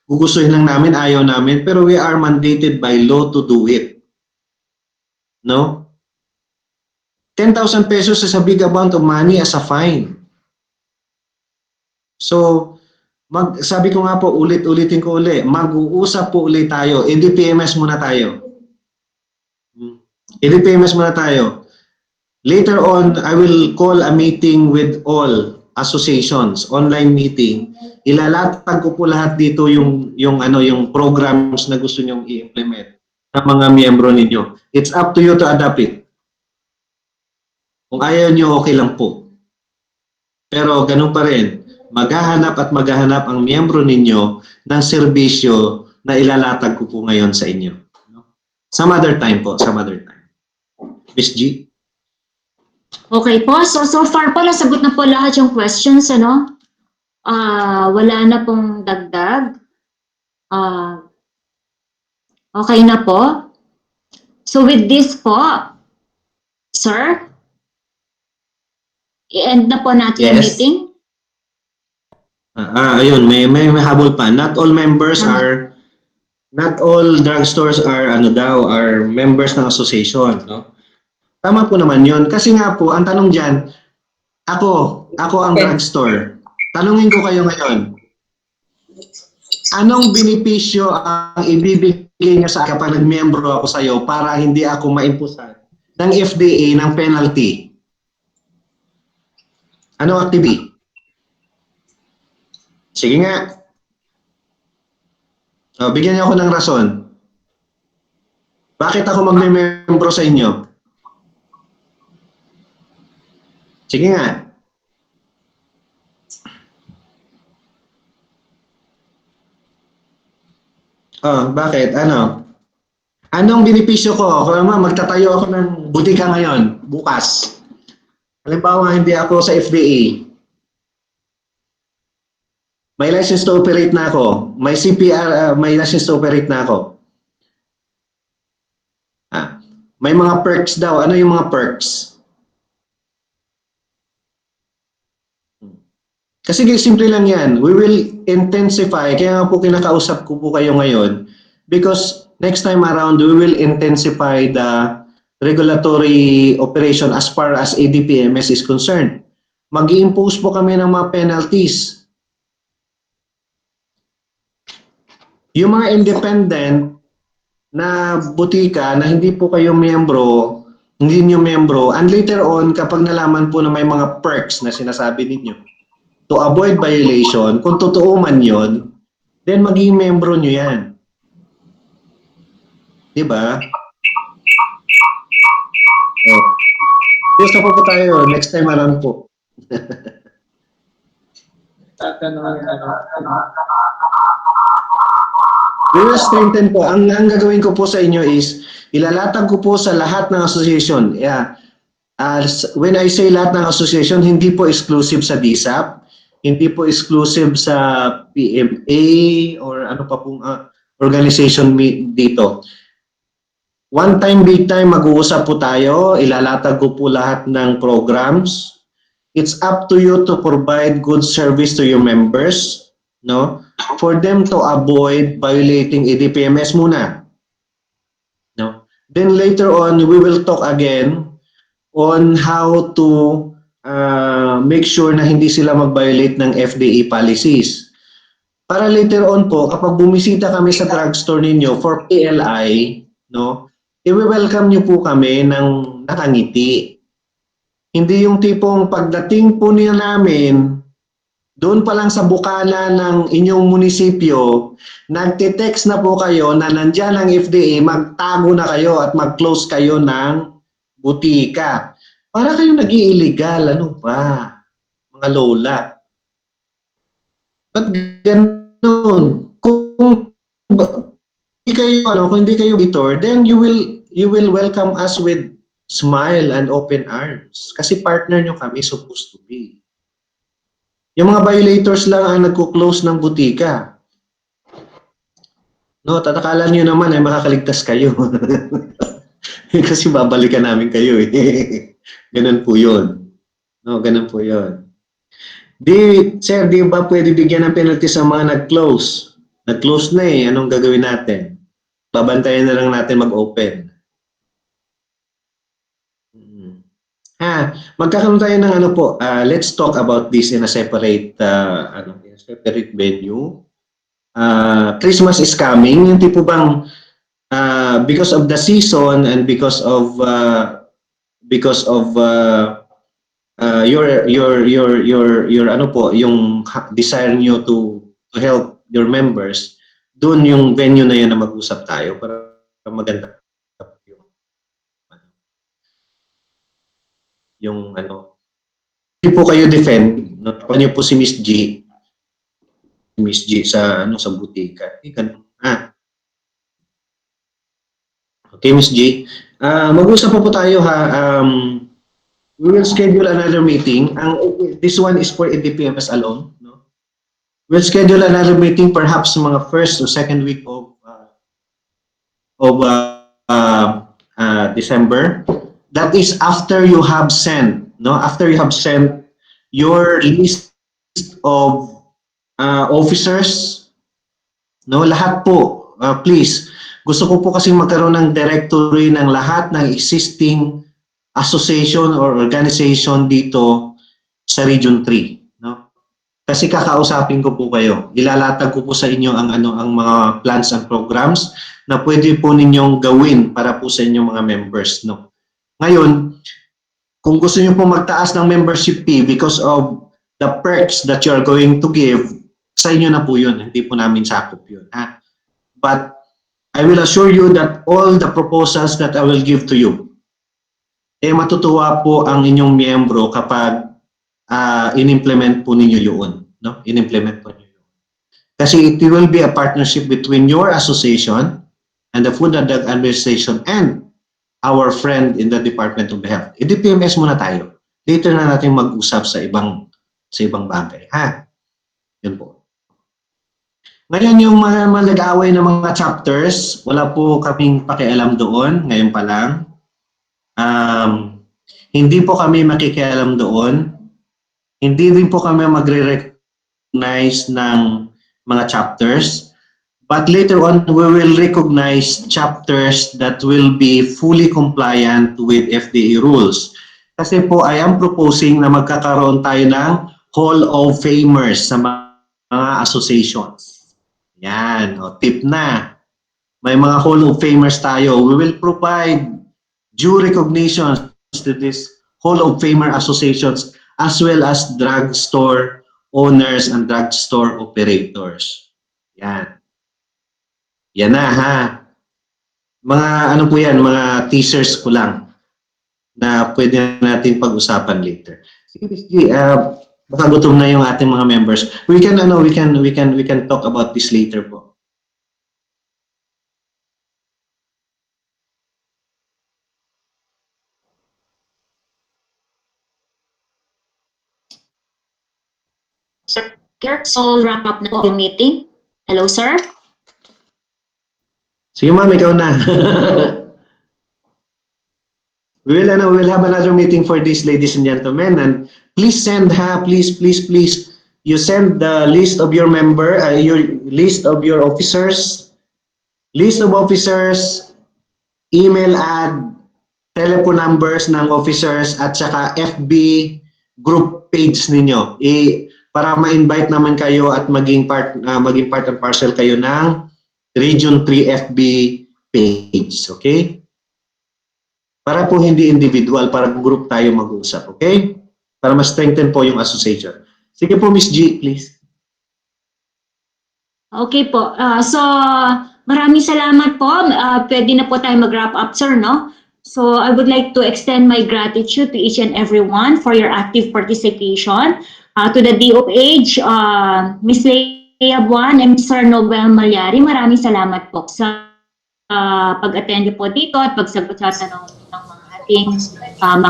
gugustuhin lang namin, ayaw namin. Pero we are mandated by law to do it. No? 10,000 pesos is a big amount of money as a fine. So, sabi ko nga po, ulitin ko ulit, mag-uusap po ulit tayo. EDPMS muna tayo. EDPMS muna tayo. Later on, I will call a meeting with all associations, online meeting. Ilalatag ko po lahat dito yung programs na gusto nyong i-implement sa mga miyembro ninyo. It's up to you to adapt it. Kung ayaw nyo, okay lang po. Pero ganun pa rin, maghahanap ang miyembro ninyo ng serbisyo na ilalatag ko po ngayon sa inyo. Some other time po, some other time. Miss G? Okay po, so far po nasagot na po lahat yung questions, ano? Wala na pong dagdag. Okay na po. So with this po, sir, i-end na po natin yung Yes. meeting. Ayun, may habol pa. Not all drugstores are members ng association, no? Tama po naman 'yon. Kasi nga po, ang tanong diyan, ako ang drugstore. Tanungin ko kayo ngayon. Anong benepisyo ang ibibigay niyo sa akin kapag nag-membro ako sa iyo para hindi ako maimpusan ng FDA ng penalty? Anong activity? Sige nga. Bigyan niyo ako ng rason. Bakit ako magme-membro sa inyo? Sige nga. Bakit? Anong benepisyo ko? Kung magtatayo ako ng butika ngayon, bukas. Halimbawa, hindi ako sa FDA. May license to operate na ako. May CPR, may license to operate na ako. May mga perks daw. Ano yung mga perks? Kasi simple lang yan. We will intensify. Kaya nga po kinakausap ko po kayo ngayon. Because next time around, we will intensify the regulatory operation as far as EDPMS is concerned. Mag-i-impose po kami ng mga penalties. Yung mga independent na butika na hindi po kayo miyembro, hindi nyo miyembro, and later on, kapag nalaman po na may mga perks na sinasabi ninyo, to avoid violation, kung totoo man yun, then maging membro nyo yan. Diba? Yes, na po tayo. Next time alam po. We will strengthen po. Ang gagawin ko po sa inyo is, ilalatag ko po sa lahat ng association. Yeah. When I say lahat ng association, hindi po exclusive sa DSAP, hindi po exclusive sa PMA or ano pa pong organization dito. one time, big time, mag-uusap po tayo. Ilalatag ko po lahat ng programs. It's up to you to provide good service to your members, no? For them to avoid violating EDPMS muna, no? Then later on, we will talk again on how to make sure na hindi sila mag-violate ng FDA policies. Para later on po, kapag bumisita kami sa drugstore ninyo for PLI, no, i-welcome nyo po kami ng nakangiti. Hindi yung tipong pagdating po niya namin, doon pa lang sa bukana ng inyong munisipyo, nagte-text na po kayo na nandyan ang FDA, magtago na kayo at mag-close kayo ng butika. Para kayo nag-i-illegal, ano ba? Mga lola. Ba't ganun? Kung hindi kayo bitor, then you will welcome us with smile and open arms. Kasi partner nyo kami supposed to be. Yung mga violators lang ang nagko-close ng butika. No, tatakalan nyo naman ay makakaligtas kayo. Kasi babalikan namin kayo eh. Ganun po yun. No, ganun po yun. Sir, di ba pwede bigyan ng penalty sa mga nag-close? Nag-close na eh. Anong gagawin natin? Babantayan na lang natin mag-open. Magkakaroon tayo ng ano po, let's talk about this in a separate venue. Christmas is coming. Yung tipo bang because of the season and because of your ano po, yung desire niyo to help your members, doon yung venue na yan na mag-usap tayo para maganda yung ano. Hindi po kayo defend, nakuha niyo po si Miss G sa ano sa butika. Okay, Miss G. Mag-usap po tayo ha. We will schedule another meeting. This one is for EDPMS alone, no? We'll schedule another meeting perhaps mga first or second week of December. That is after you have sent, no? After you have sent your list of officers, no? Lahat po, please. Gusto ko po kasi magkaroon ng directory ng lahat ng existing association or organization dito sa Region 3, no? Kasi kakausapin ko po kayo. Ilalatag ko po sa inyo ang mga plans and programs na pwede po ninyong gawin para po sa inyong mga members, no? Ngayon, kung gusto niyo po magtaas ng membership fee because of the perks that you are going to give, sa inyo na po yun. Hindi po namin sakop yun. Ha? But I will assure you that all the proposals that I will give to you, matutuwa po ang inyong miyembro kapag in-implement po ninyo yun. No? In-implement po ninyo yun. Kasi it will be a partnership between your association and the Food and Drug Administration and our friend in the Department of Health. EDPMS muna tayo. Later na natin mag-usap sa ibang bagay. Ha? Yun po. Ngayon yung mga nag-away ng mga chapters, wala po kaming pakialam doon. Ngayon pa lang. Hindi po kami makikialam doon. Hindi din po kami magre-recognize ng mga chapters. But later on, we will recognize chapters that will be fully compliant with FDA rules. Kasi po, I am proposing na magkakaroon tayo ng Hall of Famers sa mga associations. Yan, tip na. May mga Hall of Famers tayo. We will provide due recognition to this Hall of Famer associations as well as drugstore owners and drugstore operators. Yan. Yan na ha. Mga ano po yan, mga teasers ko lang na pwede natin pag-usapan later. Sige, baka gutom na yung ating mga members. We can talk about this later po. Sir Kirk, so wrap up na po yung meeting. Hello, sir? Sige ma'am, ikaw na. we'll have another meeting for this, ladies and gentlemen. And please send, please, you send the list of your list of officers, email ad, telephone numbers ng officers, at saka FB group page ninyo. Para ma-invite naman kayo at maging part and parcel kayo ng Region 3 FB page. Okay? Para po hindi individual, para group tayo mag-usap. Okay? Para ma-strengthen po yung association. Sige po, Miss G, please. Okay po. So, maraming salamat po. Pwede na po tayo mag-wrap up, sir, no? So, I would like to extend my gratitude to each and everyone for your active participation. To the DOH, Ms. Leia Buan and Mr. Noel Malyari, maraming salamat po sa pag-attend po dito at pagsagot sa tanong ng mga ating mga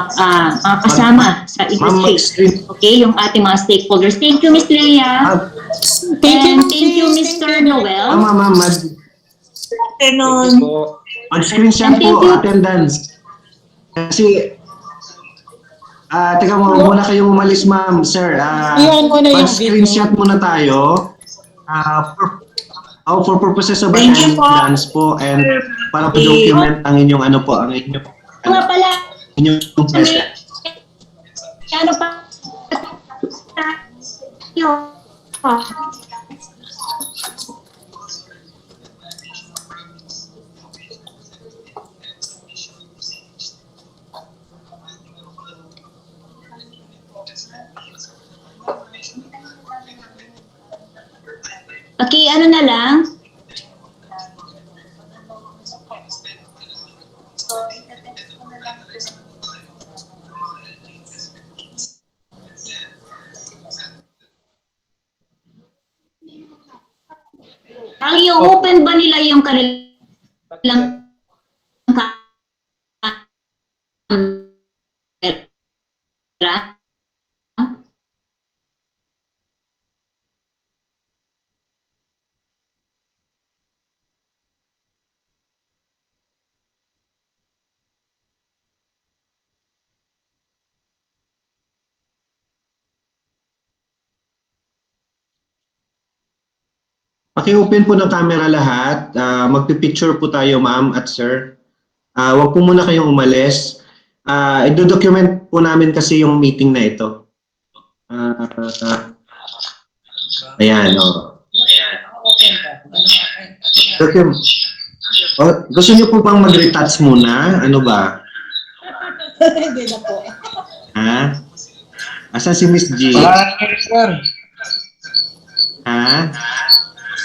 kasama sa industry. Okay, yung ating mga stakeholders. Thank you, Ms. Leia. Thank you, Mr. Noel. Ma'am. Mag-screenshot po, attendance. Kasi, teka mo, muna kayong umalis, ma'am, sir. Iyan mo na yung Mag-screenshot muna tayo. For purposes of attendance po and para po document ang inyong ang inyong Nga pala, present. ano pa? Okay, ano na lang? Ang i-open ba nila yung kanilang camera? Paki-open po ng camera lahat. Magpipicture po tayo, ma'am at sir. Huwag po muna kayong umalis. I-document po namin kasi yung meeting na ito. Ayan, o. Gusto niyo po bang mag-retouch muna? Ano ba? Hindi na po. Ha? Asan si Miss G? Sir. Ha?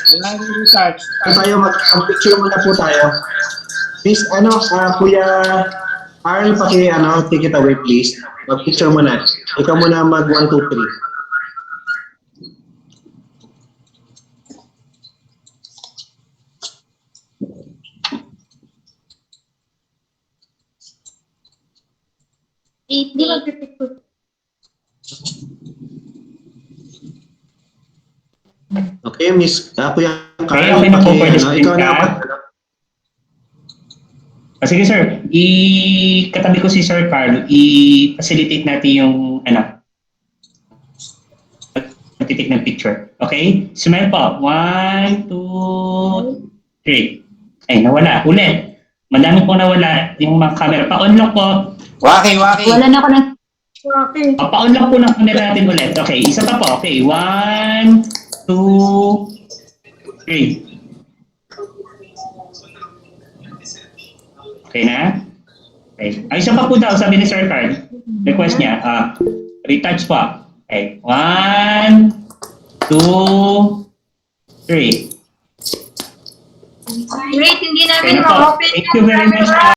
Wala yung research. Tayo mag-picture muna po tayo. Miss, Kuya Arl, take it away please. Mag-picture muna. Ikaw muna mag 1, 2, 3. Hindi magpipicture. Okay, Miss, Kuya Okay, Carl, okay na po for the ikaw na. Sige sir, katabi ko si Sir Carlo, i-facilitate natin yung pagtitik ng picture. Okay? Smile po. 1, 2, 3. Ay, nawala. Ulit. Madami pong nawala yung mga camera. Pa-on lang po. Waki. Wala na ako na. Pa-on lang po ng camera natin ulit. Okay, isa pa po. Okay, 1, 2, 3. Okay na? Okay. Ay, isa pa po daw, sabi ni Sir Carl. Request niya, retouch po. Okay, 1, 2, 3. Great, hindi Okay namin na po. ma-open. Thank you very much.